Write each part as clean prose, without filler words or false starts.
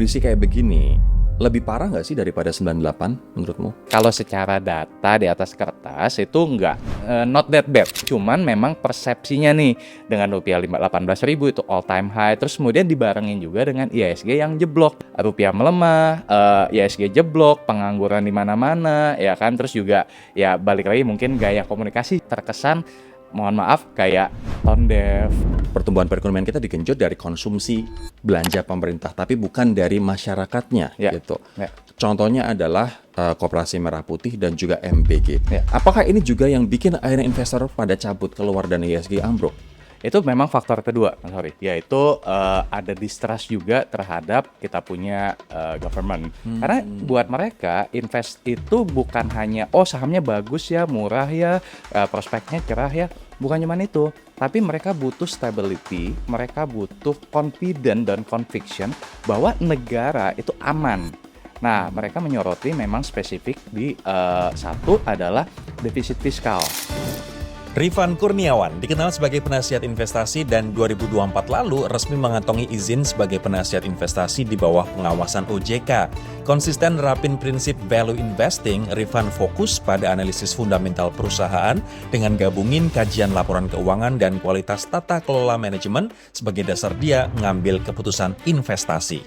kondisi kayak begini, lebih parah nggak sih daripada 98 menurutmu? Kalau secara data di atas kertas itu nggak not that bad. Cuman memang persepsinya nih dengan rupiah 18.000 itu all time high. Terus kemudian dibarengin juga dengan IHSG yang jeblok. Rupiah melemah, IHSG jeblok, pengangguran di mana-mana, ya kan. Terus juga ya balik lagi mungkin gaya komunikasi terkesan mohon maaf kayak tone deaf. Pertumbuhan perekonomian kita digenjot dari konsumsi belanja pemerintah, tapi bukan dari masyarakatnya, Ya. gitu. Ya. Contohnya adalah Koperasi Merah Putih dan juga MBG. Ya. Apakah ini juga yang bikin akhirnya investor pada cabut keluar dan IHSG ambruk? Itu memang faktor kedua, Mas Hori, yaitu ada distrust juga terhadap kita punya government. Karena buat mereka invest itu bukan hanya sahamnya bagus ya, murah ya, prospeknya cerah ya, bukan cuma itu. Tapi mereka butuh stability, mereka butuh confident dan conviction bahwa negara itu aman. Nah, mereka menyoroti memang spesifik di satu adalah defisit fiskal. Rifan Kurniawan dikenal sebagai penasihat investasi dan 2024 lalu resmi mengantongi izin sebagai penasihat investasi di bawah pengawasan OJK. Konsisten nerapin prinsip value investing, Rifan fokus pada analisis fundamental perusahaan dengan gabungin kajian laporan keuangan dan kualitas tata kelola manajemen sebagai dasar dia ngambil keputusan investasi.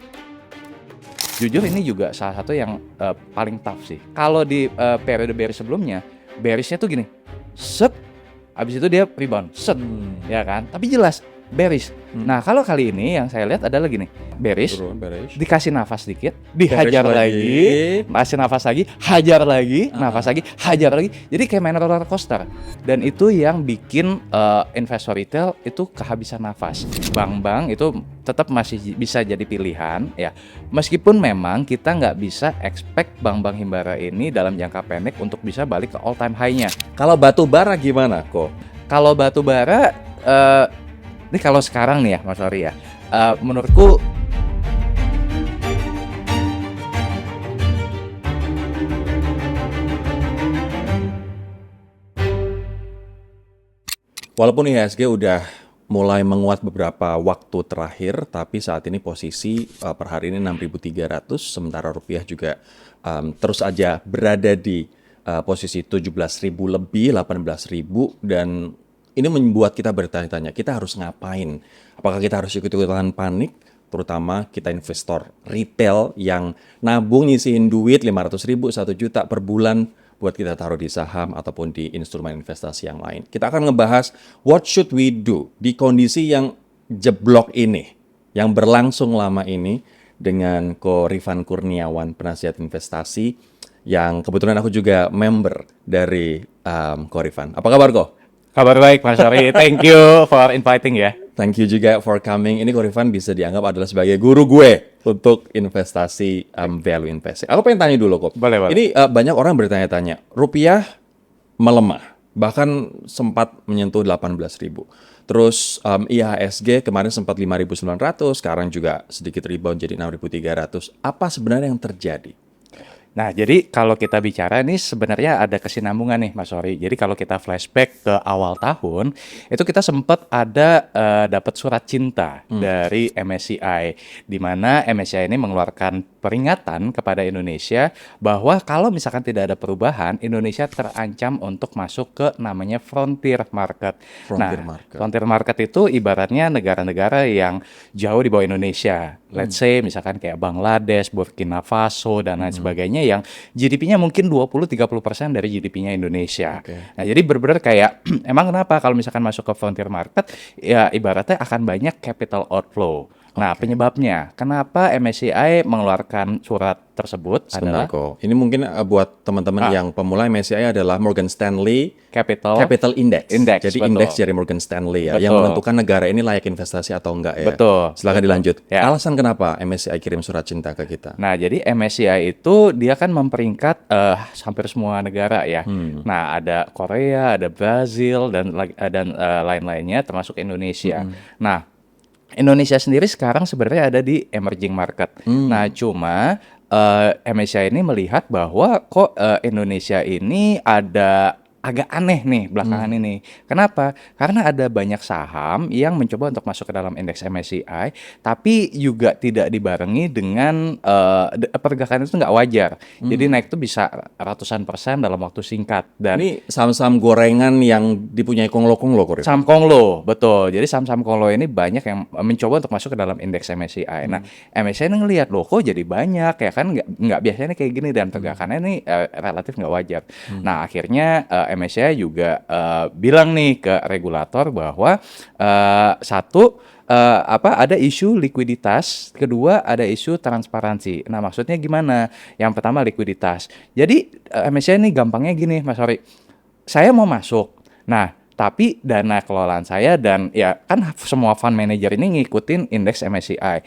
Jujur ini juga salah satu yang paling tough sih. Kalau di periode bearish sebelumnya, bearishnya tuh gini, abis itu dia rebound, ya kan? Tapi jelas bearish. Nah, kalau kali ini yang saya lihat adalah gini, bearish, dikasih nafas dikit, dihajar lagi, kasih nafas lagi, hajar lagi, nafas lagi, hajar lagi. Jadi kayak main roller coaster. Dan itu yang bikin investor retail itu kehabisan nafas. Bank-bank itu tetap masih bisa jadi pilihan, ya. Meskipun memang kita nggak bisa expect bank-bank himbara ini dalam jangka pendek untuk bisa balik ke all time high-nya. Kalau batu bara gimana kok? Kalau batu bara, ini kalau sekarang nih ya Mas Hori ya, menurutku Walaupun IHSG udah mulai menguat beberapa waktu terakhir, tapi saat ini posisi per hari ini 6.300, sementara rupiah juga terus aja berada di posisi 17.000 lebih, 18.000, dan ini membuat kita bertanya-tanya, kita harus ngapain? Apakah kita harus ikut-ikutan panik? Terutama kita investor retail yang nabung nyisihin duit 500.000, 1 juta per bulan buat kita taruh di saham ataupun di instrumen investasi yang lain. Kita akan ngebahas what should we do di kondisi yang jeblok ini, yang berlangsung lama ini dengan Ko Rifan Kurniawan, penasihat investasi, yang kebetulan aku juga member dari Ko Rifan. Apa kabar Ko? kabar baik Mas Hori. Thank you for inviting ya. Thank you juga for coming. Ini Ko Rifan bisa dianggap adalah sebagai guru gue untuk investasi value investing. Aku pengen tanya dulu kok. Boleh. Ini banyak orang bertanya-tanya. Rupiah melemah, bahkan sempat menyentuh 18.000. Terus IHSG kemarin sempat 5.900, sekarang juga sedikit rebound jadi 6.300. Apa sebenarnya yang terjadi? Nah, jadi kalau kita bicara nih sebenarnya ada kesinambungan nih Mas Hori. Jadi kalau kita flashback ke awal tahun, itu kita sempat ada dapat surat cinta dari MSCI, di mana MSCI ini mengeluarkan peringatan kepada Indonesia bahwa kalau misalkan tidak ada perubahan, Indonesia terancam untuk masuk ke namanya frontier market. Frontier market itu ibaratnya negara-negara yang jauh di bawah Indonesia. Let's say misalkan kayak Bangladesh, Burkina Faso dan lain sebagainya yang GDP-nya mungkin 20-30% dari GDP-nya Indonesia. Nah, jadi benar-benar kayak emang kenapa kalau misalkan masuk ke frontier market ya ibaratnya akan banyak capital outflow. Nah, penyebabnya kenapa MSCI mengeluarkan surat tersebut adalah ini mungkin buat teman-teman yang pemula, MSCI adalah Morgan Stanley Capital Index. Jadi betul. indeks dari Morgan Stanley ya, yang menentukan negara ini layak investasi atau enggak ya. Betul. Silakan dilanjut. Ya. Alasan kenapa MSCI kirim surat cinta ke kita? Nah, jadi MSCI itu dia kan memperingkat hampir semua negara ya. Nah, ada Korea, ada Brazil dan lain-lainnya termasuk Indonesia. Nah, Indonesia sendiri sekarang sebenarnya ada di emerging market. Nah, cuma MSCI ini melihat bahwa kok Indonesia ini ada agak aneh nih belakangan ini. Kenapa? Karena ada banyak saham yang mencoba untuk masuk ke dalam indeks MSCI, tapi juga tidak dibarengi dengan pergerakan itu nggak wajar. Jadi naik tuh bisa ratusan persen dalam waktu singkat. Dan Ini saham-saham gorengan yang dipunyai konglo-konglo, Ko, Rif? saham Konglo, betul. Jadi saham-saham Konglo ini banyak yang mencoba untuk masuk ke dalam indeks MSCI. Nah, MSCI ini ngelihat loh kok jadi banyak ya kan, nggak biasanya kayak gini dan pergerakannya ini relatif nggak wajar. Nah, akhirnya MSCI juga bilang nih ke regulator bahwa satu ada isu likuiditas, kedua ada isu transparansi. Nah, maksudnya gimana? Yang pertama likuiditas. Jadi MSCI ini gampangnya gini, Mas Hori. Saya mau masuk. Nah, tapi dana kelolaan saya dan ya kan semua fund manager ini ngikutin indeks MSCI.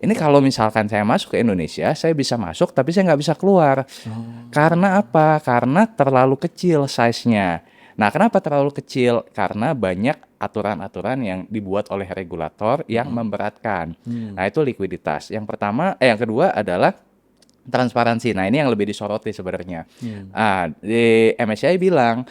Ini kalau misalkan saya masuk ke Indonesia, saya bisa masuk tapi saya nggak bisa keluar. Karena apa? Karena terlalu kecil size-nya. Nah, kenapa terlalu kecil? Karena banyak aturan-aturan yang dibuat oleh regulator yang memberatkan. Nah, itu likuiditas. Yang kedua adalah transparansi. Nah, ini yang lebih disoroti sebenarnya. Di MSCI bilang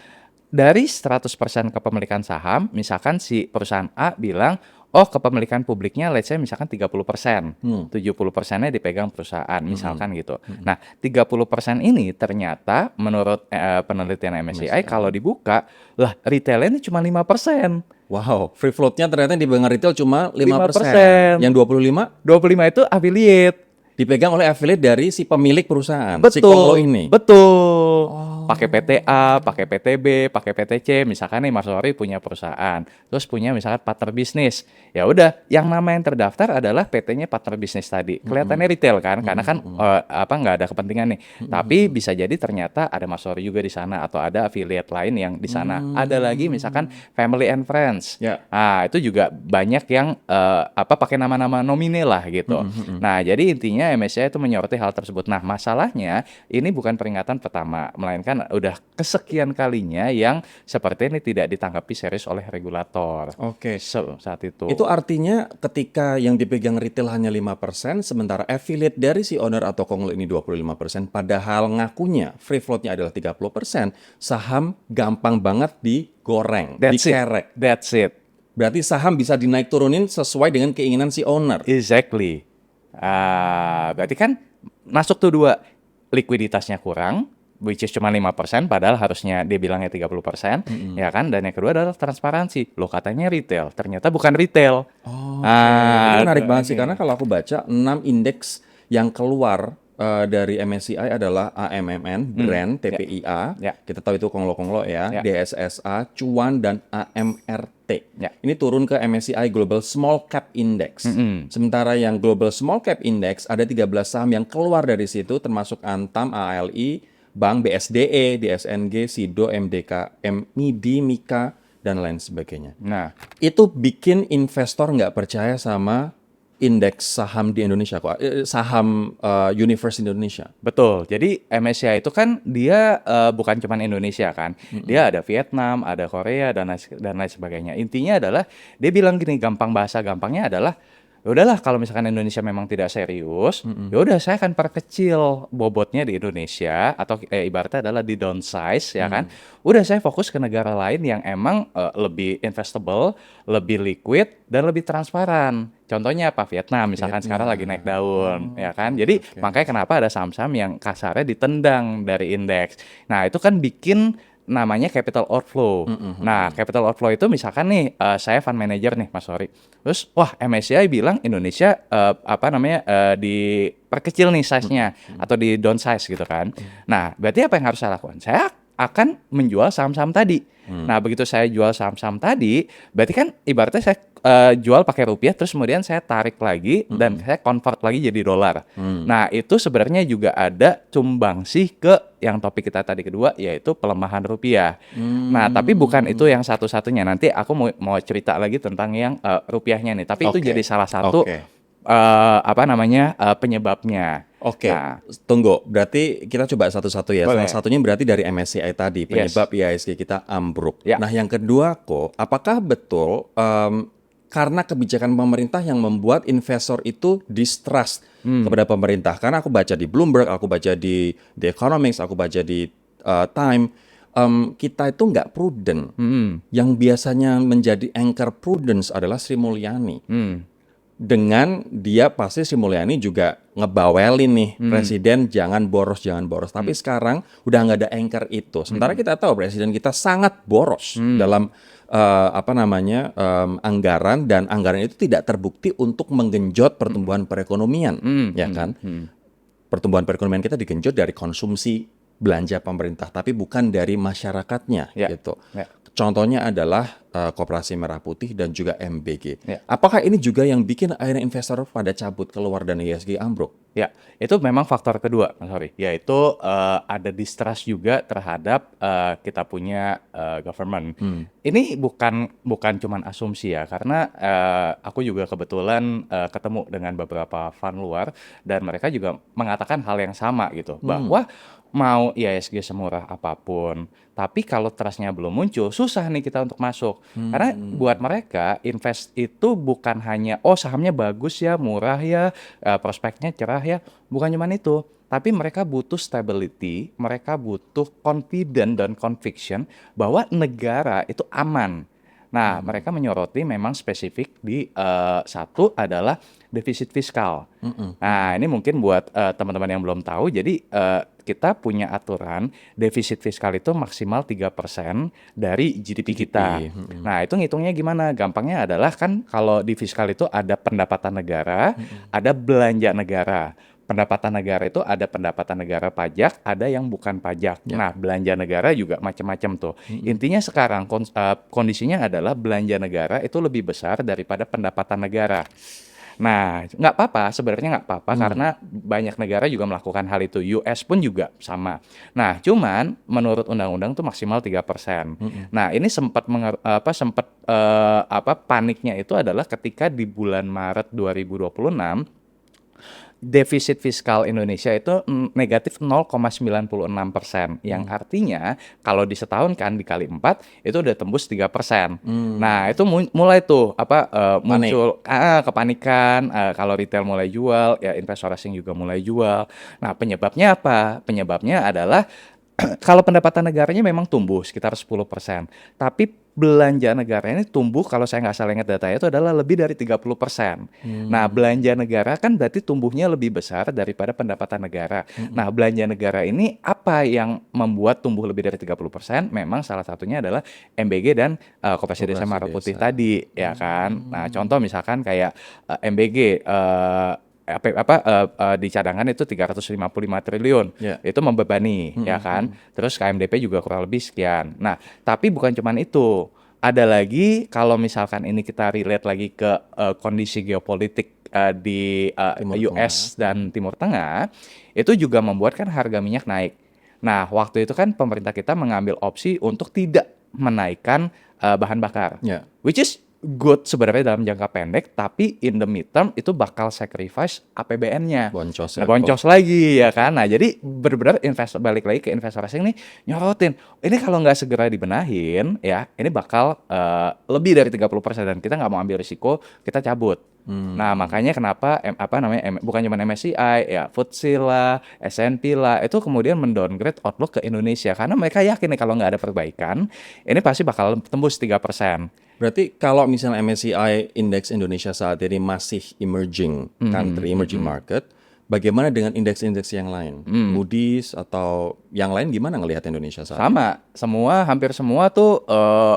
dari 100% kepemilikan saham, misalkan si perusahaan A bilang, oh kepemilikan publiknya let's say misalkan 30%, 70%-nya dipegang perusahaan, misalkan gitu. Nah, 30% ini ternyata menurut penelitian MSCI kalau dibuka, lah retailnya ini cuma 5%. Wow, free float-nya ternyata di bank retail cuma 5%. 5%. Yang 25 25 itu affiliate. dipegang oleh affiliate dari si pemilik perusahaan, si Betul, konglo ini. betul. Pakai PTA, pakai PTB, pakai PTC. Misalkan nih Mas Hori punya perusahaan, terus punya misalkan partner bisnis. Ya udah, yang nama yang terdaftar adalah PT-nya partner bisnis tadi. Kelihatannya retail kan, karena kan nggak ada kepentingan nih. Tapi bisa jadi ternyata ada Mas Hori juga di sana atau ada affiliate lain yang di sana. Ada lagi misalkan family and friends. Ya. Nah, itu juga banyak yang pakai nama-nama nominal lah gitu. Nah, jadi intinya MSCI itu menyoroti hal tersebut. Nah, masalahnya ini bukan peringatan pertama, melainkan udah kesekian kalinya yang seperti ini tidak ditanggapi serius oleh regulator. Oke. Saat itu. Itu artinya ketika yang dipegang retail hanya 5%, sementara affiliate dari si owner atau konglo ini 25%, padahal ngakunya free float-nya adalah 30%, saham gampang banget digoreng, dikerek. That's it. Berarti saham bisa dinaik turunin sesuai dengan keinginan si owner. Exactly. Berarti kan masuk tuh dua, likuiditasnya kurang, which is cuma 5%, padahal harusnya dia bilangnya 30%, ya kan? Dan yang kedua adalah transparansi. Loh katanya retail, ternyata bukan retail. Ini menarik banget sih, karena kalau aku baca 6 indeks yang keluar dari MSCI adalah AMMN, Brand, TPIA, kita tahu itu konglo-konglo ya, DSSA, Cuan, dan AMRT. Ini turun ke MSCI Global Small Cap Index. Sementara yang Global Small Cap Index ada 13 saham yang keluar dari situ, termasuk Antam, ALI, Bank, BSDE, DSNG, SIDO, MDK, MIDI, Mika, dan lain sebagainya. Nah, itu bikin investor nggak percaya sama indeks saham di Indonesia, kok saham Universe Indonesia. betul. Jadi MSCI itu kan dia bukan cuma Indonesia kan. Dia ada Vietnam, ada Korea dan lain sebagainya. Intinya adalah dia bilang gini, bahasa gampangnya adalah ya udahlah kalau misalkan Indonesia memang tidak serius, ya udah saya akan perkecil bobotnya di Indonesia atau ibaratnya adalah di downsize ya kan. Udah saya fokus ke negara lain yang emang lebih investable, lebih liquid dan lebih transparan. Contohnya apa? Vietnam misalkan sekarang lagi naik daun ya kan. Jadi makanya kenapa ada saham-saham yang kasarnya ditendang dari indeks. Nah, itu kan bikin namanya capital outflow. Nah, capital outflow itu misalkan nih saya fund manager nih Mas Hori. Terus wah MSCI bilang Indonesia diperkecil nih size-nya atau di downsize gitu kan. Nah, berarti apa yang harus saya lakukan? Saya akan menjual saham-saham tadi. Nah, begitu saya jual saham-saham tadi, berarti kan ibaratnya saya jual pakai rupiah, terus kemudian saya tarik lagi dan saya convert lagi jadi dolar. Nah, itu sebenarnya juga ada sumbangsih ke yang topik kita tadi kedua, yaitu pelemahan rupiah. Nah, tapi bukan itu yang satu-satunya. Nanti aku mau cerita lagi tentang yang rupiahnya nih. Tapi itu jadi salah satu penyebabnya. Oke, Nah, tunggu. Berarti kita coba satu-satu ya. Boleh. Salah satunya berarti dari MSCI tadi, penyebab IHSG kita ambruk. Ya. Nah, yang kedua kok, apakah betul karena kebijakan pemerintah yang membuat investor itu distrust kepada pemerintah? Karena aku baca di Bloomberg, aku baca di The Economics, aku baca di Time, kita itu nggak prudent. Yang biasanya menjadi anchor prudence adalah Sri Mulyani. Dengan dia pasti Sri Mulyani juga ngebawelin nih presiden jangan boros. Tapi sekarang udah nggak ada anchor itu. Sementara kita tahu presiden kita sangat boros dalam anggaran, dan anggaran itu tidak terbukti untuk menggenjot pertumbuhan perekonomian, ya kan? Pertumbuhan perekonomian kita digenjot dari konsumsi belanja pemerintah, tapi bukan dari masyarakatnya, gitu. Contohnya adalah Koperasi Merah Putih dan juga MBG. Apakah ini juga yang bikin akhirnya investor pada cabut keluar dan IHSG ambruk? Ya, itu memang faktor kedua, Mas Hori, yaitu ada distrust juga terhadap kita punya government. Ini bukan cuman asumsi ya, karena aku juga kebetulan ketemu dengan beberapa fund luar, dan mereka juga mengatakan hal yang sama gitu, bahwa mau IHSG semurah apapun, tapi kalau trust-nya belum muncul, susah nih kita untuk masuk. Karena buat mereka, invest itu bukan hanya, oh sahamnya bagus ya, murah ya, prospeknya cerah ya, bukan cuma itu. Tapi mereka butuh stability, mereka butuh confident dan conviction bahwa negara itu aman. Nah, mereka menyoroti memang spesifik di satu adalah defisit fiskal. Nah, ini mungkin buat teman-teman yang belum tahu, jadi kita punya aturan defisit fiskal itu maksimal 3% dari GDP kita. Nah, itu ngitungnya gimana? Gampangnya adalah kan kalau di fiskal itu ada pendapatan negara, ada belanja negara. Pendapatan negara itu ada pendapatan negara pajak, ada yang bukan pajak. Nah, belanja negara juga macam-macam tuh. Intinya sekarang kondisinya adalah belanja negara itu lebih besar daripada pendapatan negara. Nah, nggak apa-apa, sebenarnya nggak apa-apa karena banyak negara juga melakukan hal itu. US pun juga sama. Nah, cuman menurut undang-undang tuh maksimal 3%. Nah, ini sempat paniknya itu adalah ketika di bulan Maret 2026 defisit fiskal Indonesia itu negatif 0,96%, yang artinya kalau di setahun kan dikali 4 itu udah tembus 3%. Nah, itu mulai tuh muncul kepanikan, kalau retail mulai jual, ya investor asing juga mulai jual. Nah, penyebabnya apa? Penyebabnya adalah kalau pendapatan negaranya memang tumbuh sekitar 10%, tapi belanja negara ini tumbuh, kalau saya nggak salah ingat datanya, itu adalah lebih dari 30%. Nah, belanja negara kan berarti tumbuhnya lebih besar daripada pendapatan negara. Nah, belanja negara ini apa yang membuat tumbuh lebih dari 30%? Memang salah satunya adalah MBG dan Koperasi Desa Merah Putih tadi, ya kan? Nah, contoh misalkan kayak MBG, di cadangan itu 355 triliun. Itu membebani, ya kan? Terus KMDP juga kurang lebih sekian. Nah, tapi bukan cuma itu. Ada lagi kalau misalkan ini kita relate lagi ke kondisi geopolitik di US dan Timur Tengah, itu juga membuat kan harga minyak naik. Nah, waktu itu kan pemerintah kita mengambil opsi untuk tidak menaikkan bahan bakar. Which is good sebenarnya dalam jangka pendek, tapi in the midterm itu bakal sacrifice APBN-nya. Boncos lagi, ya kan? Nah, jadi benar-benar balik lagi ke investor asing nih, nyorotin. Ini kalau nggak segera dibenahin, ya, ini bakal lebih dari 30% dan kita nggak mau ambil risiko, kita cabut. Nah, makanya kenapa bukan cuma MSCI, ya, FTSE lah, S&P lah, itu kemudian mendowngrade outlook ke Indonesia karena mereka yakin nih kalau nggak ada perbaikan, ini pasti bakal tembus 3%. Berarti kalau misalnya MSCI Index Indonesia saat ini masih emerging country, emerging market, bagaimana dengan indeks-indeks yang lain? Moody's atau yang lain gimana ngelihat Indonesia saat ini? Hampir semua tuh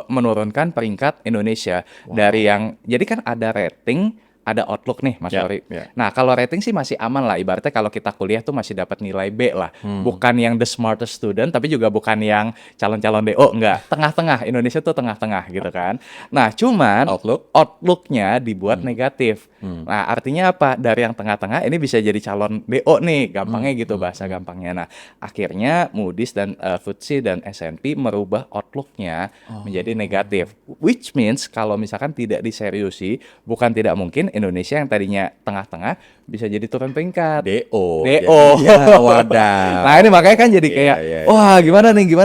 menurunkan peringkat Indonesia dari yang, jadi kan ada rating, ada outlook nih, Mas Hori. Nah, kalau rating sih masih aman lah. Ibaratnya kalau kita kuliah tuh masih dapat nilai B lah. Bukan yang the smartest student, tapi juga bukan yang calon-calon DO, enggak. Tengah-tengah, Indonesia tuh tengah-tengah gitu kan. Nah, cuman outlook-nya dibuat negatif. Nah, artinya apa? Dari yang tengah-tengah ini bisa jadi calon DO nih, gampangnya gitu bahasa gampangnya. Nah, akhirnya Moody's dan FTSE dan S&P merubah outlook-nya menjadi negatif. Which means kalau misalkan tidak diseriusi, bukan tidak mungkin Indonesia yang tadinya tengah-tengah bisa jadi turun peringkat. DO. Wadah. Nah, ini makanya kan jadi kayak wah, gimana nih?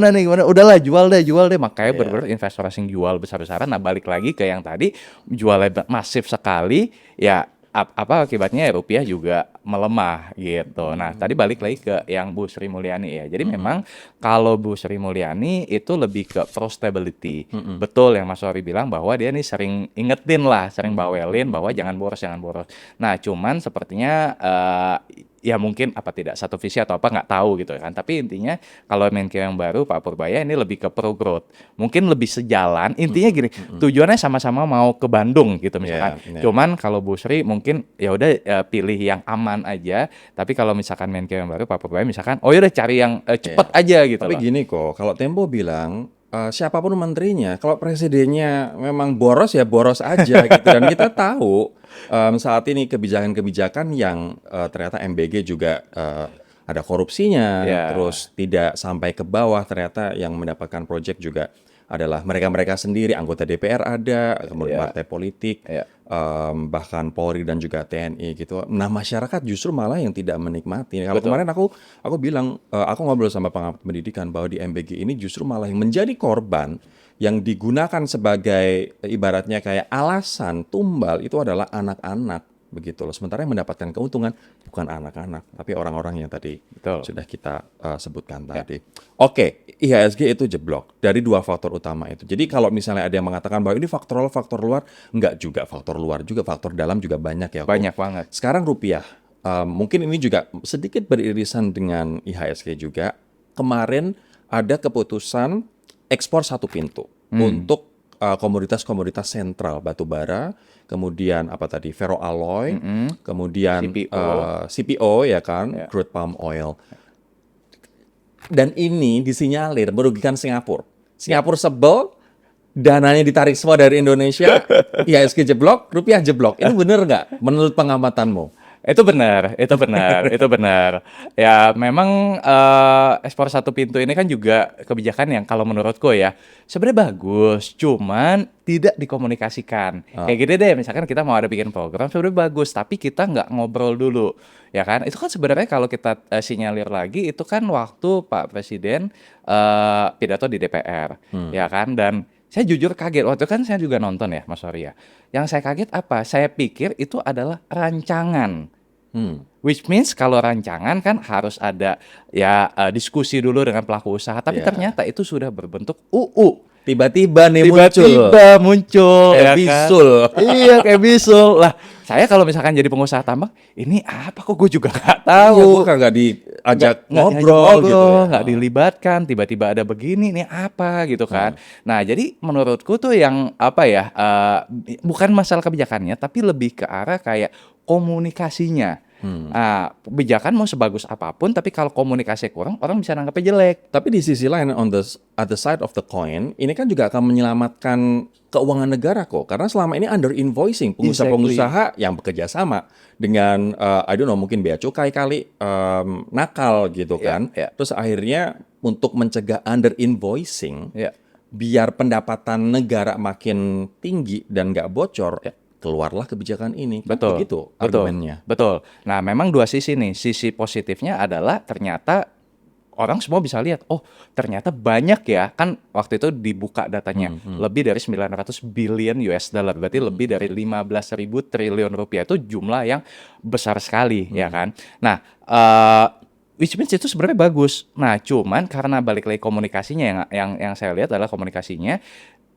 Udahlah, jual deh. Makanya benar-benar investor asing jual besar-besaran. Nah, balik lagi ke yang tadi, jualnya masif sekali, ya apa akibatnya, ya rupiah juga melemah gitu. Nah, tadi balik lagi ke yang Bu Sri Mulyani ya. Jadi memang kalau Bu Sri Mulyani itu lebih ke pro stability. Betul yang Mas Wari bilang bahwa dia nih sering ingetin lah, sering bawelin bahwa jangan boros, jangan boros. Nah, cuman sepertinya ya mungkin apa tidak satu visi atau apa nggak tahu gitu kan. Tapi intinya kalau Menkeu yang baru Pak Purbaya ini lebih ke pro growth. Mungkin lebih sejalan. Intinya gini, tujuannya sama-sama mau ke Bandung gitu misalkan. Cuman kalau Bu Sri mungkin ya udah pilih yang aman aja. Tapi kalau misalkan Menkeu yang baru Pak Purbaya misalkan, oh ya udah cari yang cepet aja gitu Tapi loh. gini kok, kalau Tempo bilang siapapun menterinya, kalau presidennya memang boros ya boros aja gitu. Dan kita tahu saat ini kebijakan-kebijakan yang ternyata MBG juga ada korupsinya, Ya. terus tidak sampai ke bawah, ternyata yang mendapatkan proyek juga adalah mereka-mereka sendiri, anggota DPR ada, kemudian partai politik, bahkan Polri dan juga TNI gitu. Nah, masyarakat justru malah yang tidak menikmati. Kalau kemarin aku bilang, aku ngobrol sama pengamat pendidikan bahwa di MBG ini justru malah yang menjadi korban yang digunakan sebagai ibaratnya kayak alasan tumbal itu adalah anak-anak begitu loh. Sementara yang mendapatkan keuntungan bukan anak-anak, tapi orang-orang yang tadi sudah kita sebutkan tadi. Oke, IHSG itu jeblok dari dua faktor utama itu. Jadi kalau misalnya ada yang mengatakan bahwa ini faktor luar, enggak juga faktor luar juga, faktor dalam juga banyak ya. Banyak banget. Sekarang rupiah, mungkin ini juga sedikit beririsan dengan IHSG juga. Kemarin ada keputusan ekspor satu pintu untuk komoditas-komoditas sentral, batu bara, kemudian apa tadi, ferroalloy, kemudian CPO ya kan, crude palm oil. Dan ini disinyalir merugikan Singapura. Singapura sebel, dananya ditarik semua dari Indonesia, IHSG jeblok, rupiah jeblok. Ini benar nggak menurut pengamatanmu? Itu benar, itu benar, itu benar. Ya memang ekspor satu pintu ini kan juga kebijakan yang kalau menurutku ya sebenarnya bagus, cuman tidak dikomunikasikan. Kayak gini deh, misalkan kita mau ada bikin program sebenarnya bagus, tapi kita nggak ngobrol dulu, ya kan? Itu kan sebenarnya kalau kita sinyalir lagi, itu kan waktu Pak Presiden pidato di DPR, ya kan? Dan saya jujur kaget, waktu kan saya juga nonton ya Mas Surya. Yang saya kaget apa? Saya pikir itu adalah rancangan. Which means kalau rancangan kan harus ada ya diskusi dulu dengan pelaku usaha. Tapi ternyata itu sudah berbentuk UU. Tiba-tiba nih Tiba-tiba muncul kayak ya kan? bisul. Iya kayak bisul. Lah saya kalau misalkan jadi pengusaha tambang, ini apa kok gue juga nggak tahu. Iya, gue kagak diajak ngobrol gitu ya. Nggak dilibatkan, tiba-tiba ada begini, nih apa gitu kan. Nah jadi menurutku tuh yang apa ya, bukan masalah kebijakannya, tapi lebih ke arah kayak komunikasinya. Kebijakan mau sebagus apapun, tapi kalau komunikasi kurang, orang bisa nanggapnya jelek. Tapi di sisi lain, on the other side of the coin, ini kan juga akan menyelamatkan keuangan negara kok. Karena selama ini under invoicing, pengusaha-pengusaha yang bekerja sama dengan, I don't know, mungkin bea cukai kali, nakal gitu kan. Terus akhirnya untuk mencegah under invoicing, biar pendapatan negara makin tinggi dan nggak bocor, keluarlah kebijakan ini. Betul. Begitu argumennya. Betul. Nah, memang dua sisi nih. Sisi positifnya adalah ternyata orang semua bisa lihat, oh ternyata banyak ya. Kan waktu itu dibuka datanya. Lebih dari 900 billion US dollar. Berarti lebih dari 15.000 triliun rupiah. Itu jumlah yang besar sekali, ya kan. Nah, which means itu sebenarnya bagus. Nah, cuman karena balik lagi komunikasinya yang saya lihat adalah komunikasinya.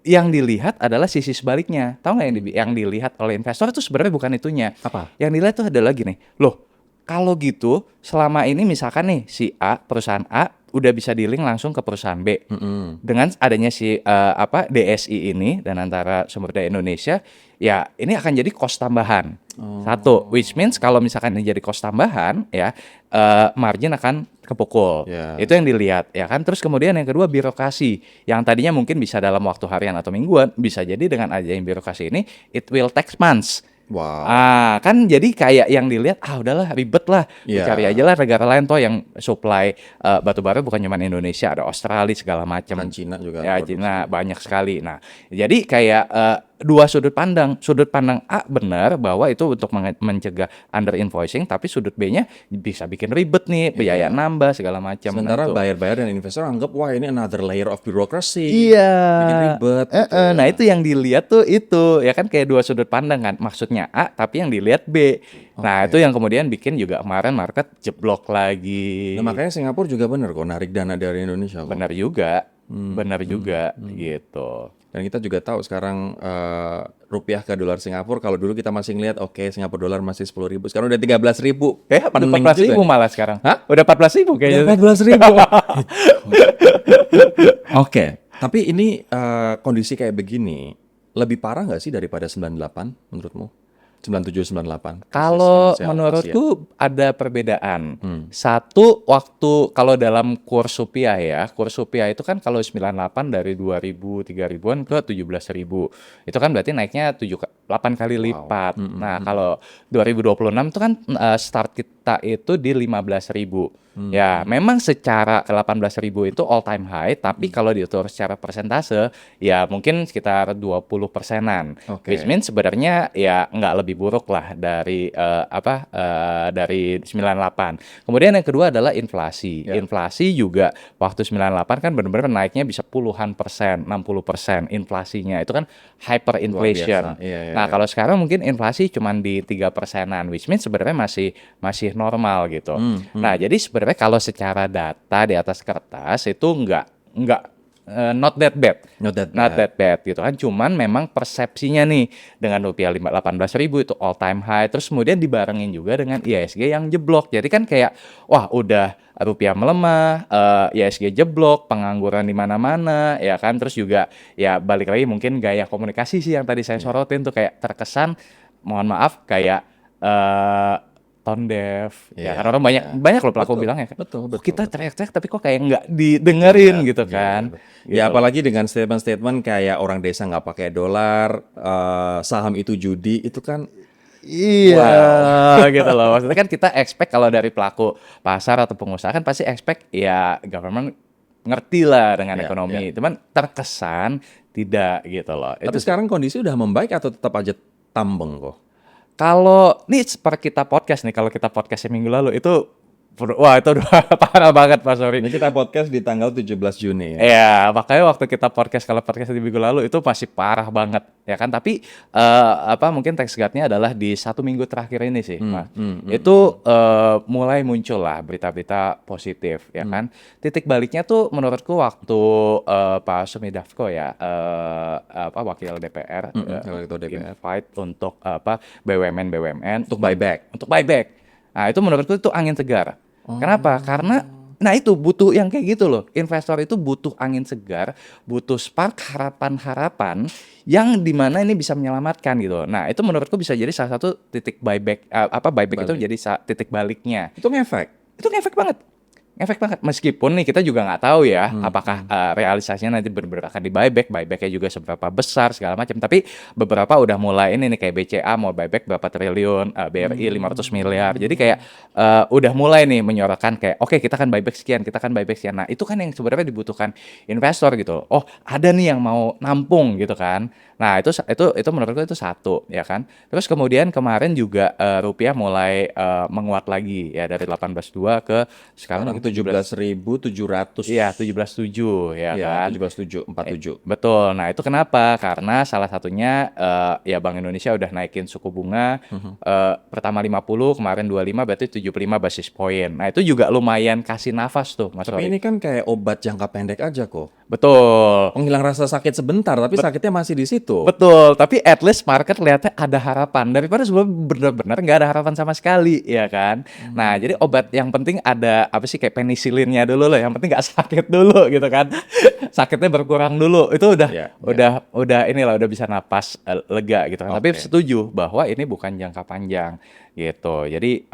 Yang dilihat adalah sisi sebaliknya. Tahu nggak yang dilihat oleh investor itu sebenarnya bukan itunya. Apa? Yang dilihat itu adalah gini, loh kalau gitu selama ini misalkan nih si A, perusahaan A udah bisa di-link langsung ke perusahaan B. Dengan adanya si DSI ini dan antara Sumber Daya Indonesia, ya ini akan jadi cost tambahan. Satu, which means kalau misalkan ini jadi cost tambahan, ya margin akan kepukul. Itu yang dilihat, ya kan. Terus kemudian yang kedua birokrasi, yang tadinya mungkin bisa dalam waktu harian atau mingguan, bisa jadi dengan adanya birokrasi ini, it will take months. Wow. Kan jadi kayak yang dilihat, udahlah ribet lah, cari aja lah negara lain toh yang supply batu bara bukan cuma Indonesia, ada Australia segala macam. Dan Cina juga. Ya Cina banyak sekali. Nah, jadi kayak dua sudut pandang. Sudut pandang A benar bahwa itu untuk mencegah under invoicing, tapi sudut B-nya bisa bikin ribet nih, biaya nambah segala macam. Sementara Nah, itu. buyer-buyer dan investor anggap wah ini another layer of bureaucracy. Iya. Bikin ribet gitu ya. Nah, itu yang dilihat tuh itu ya kan kayak dua sudut pandang kan. Maksudnya A tapi yang dilihat B. Nah, itu yang kemudian bikin juga kemarin market jeblok lagi. Nah, makanya Singapura juga bener kok narik dana dari Indonesia kok. Benar juga. Benar juga gitu. Dan kita juga tahu sekarang rupiah ke dolar Singapura, kalau dulu kita masih ngeliat oke Singapura dolar masih 10.000, sekarang udah 13.000. Udah 14.000 malah sekarang. Hah? Udah 14.000 kayaknya. 14.000. Oke, tapi ini kondisi kayak begini lebih parah nggak sih daripada 98 menurutmu? 97, 98. Kalau Krisis finansial menurutku Asia. ada perbedaan. Satu, waktu kalau dalam kurs rupiah ya, kurs rupiah itu kan kalau 98 dari 2.000, 3.000-an ke 17.000. Itu kan berarti naiknya 8 kali lipat. Nah, kalau 2026 itu kan start kita itu di 15.000. Ya, memang secara ke 18.000 itu all time high, tapi kalau diatur secara persentase ya mungkin sekitar 20%-an. Oke. Which means sebenarnya ya nggak lebih buruk lah dari dari 98. Kemudian yang kedua adalah inflasi. Inflasi juga waktu 98 kan benar-benar naiknya bisa puluhan persen, 60% inflasinya. Itu kan hyperinflation. Luar biasa. Iya, Nah, kalau sekarang mungkin inflasi cuma di 3%-an, which means sebenarnya masih normal gitu. Nah, jadi sebenarnya kalau secara data di atas kertas itu nggak not that bad. Not that Not that bad gitu kan. Cuman memang persepsinya nih dengan rupiah 18.000 itu all time high. Terus kemudian dibarengin juga dengan IHSG yang jeblok. Jadi kan kayak wah udah rupiah melemah, IHSG jeblok, pengangguran di mana-mana ya kan. Terus juga ya balik lagi mungkin gaya komunikasi sih yang tadi saya sorotin tuh kayak terkesan mohon maaf kayak tone deaf ya kan, orang banyak loh pelaku bilang ya kan, Betul, "Oh, kita teriak-teriak tapi kok kayak nggak didengerin gitu kan. Ya apalagi dengan statement-statement kayak orang desa nggak pakai dolar, saham itu judi, itu kan Iya gitu loh. Maksudnya kan kita expect kalau dari pelaku pasar atau pengusaha kan pasti expect ya government ngerti lah dengan ekonomi. Cuman terkesan tidak gitu loh. tapi sekarang kondisi udah membaik atau tetap aja tambeng kok? Kalau nih seperti kita podcast nih, kalau kita podcast minggu lalu itu wah itu udah parah banget Pak Sori. Ini kita podcast di tanggal 17 Juni ya. Ya, makanya waktu kita kalau podcast di minggu lalu itu masih parah banget ya kan. Tapi mungkin text guide-nya adalah di 1 minggu terakhir ini sih, Mas. Itu mulai muncul lah berita-berita positif ya kan. Titik baliknya tuh menurutku waktu Pak Sumidavko ya wakil DPR Wakil DPR. invite untuk BUMN Untuk buyback. Nah, itu menurutku itu angin segar. Kenapa? Karena nah itu butuh yang kayak gitu loh. Investor itu butuh angin segar, butuh spark harapan-harapan yang dimana ini bisa menyelamatkan gitu. Nah, itu menurutku bisa jadi salah satu titik buyback itu jadi titik baliknya. Itu ngefek. Itu ngefek banget. Meskipun nih kita juga nggak tahu ya apakah realisasinya nanti benar-benar akan di buybacknya juga seberapa besar segala macam. Tapi beberapa udah mulai ini nih kayak BCA mau buyback berapa triliun, BRI 500 miliar. Jadi kayak udah mulai nih menyorotkan kayak oke, kita akan buyback sekian. Nah, itu kan yang sebenarnya dibutuhkan investor gitu. Oh, ada nih yang mau nampung gitu kan. Nah, itu menurutku itu satu ya kan. Terus kemudian kemarin juga rupiah mulai menguat lagi ya dari 18.2 ke sekarang 17.700. Iya, 17.7 ya kan. 17.747. Betul. Nah, itu kenapa? Karena salah satunya ya Bank Indonesia udah naikin suku bunga pertama 50, kemarin 25 berarti 75 basis point. Nah, itu juga lumayan kasih nafas tuh, Mas Tapi Roy. ini kan kayak obat jangka pendek aja kok. Betul. Penghilang rasa sakit sebentar, tapi sakitnya masih di situ. Betul, tapi at least market lihatnya ada harapan daripada sebelum benar-benar nggak ada harapan sama sekali, ya kan? Nah, jadi obat yang penting ada apa sih kayak penisilinnya dulu loh, yang penting nggak sakit dulu gitu kan, sakitnya berkurang dulu, itu udah inilah udah bisa napas lega gitu kan. Tapi setuju bahwa ini bukan jangka panjang gitu. Jadi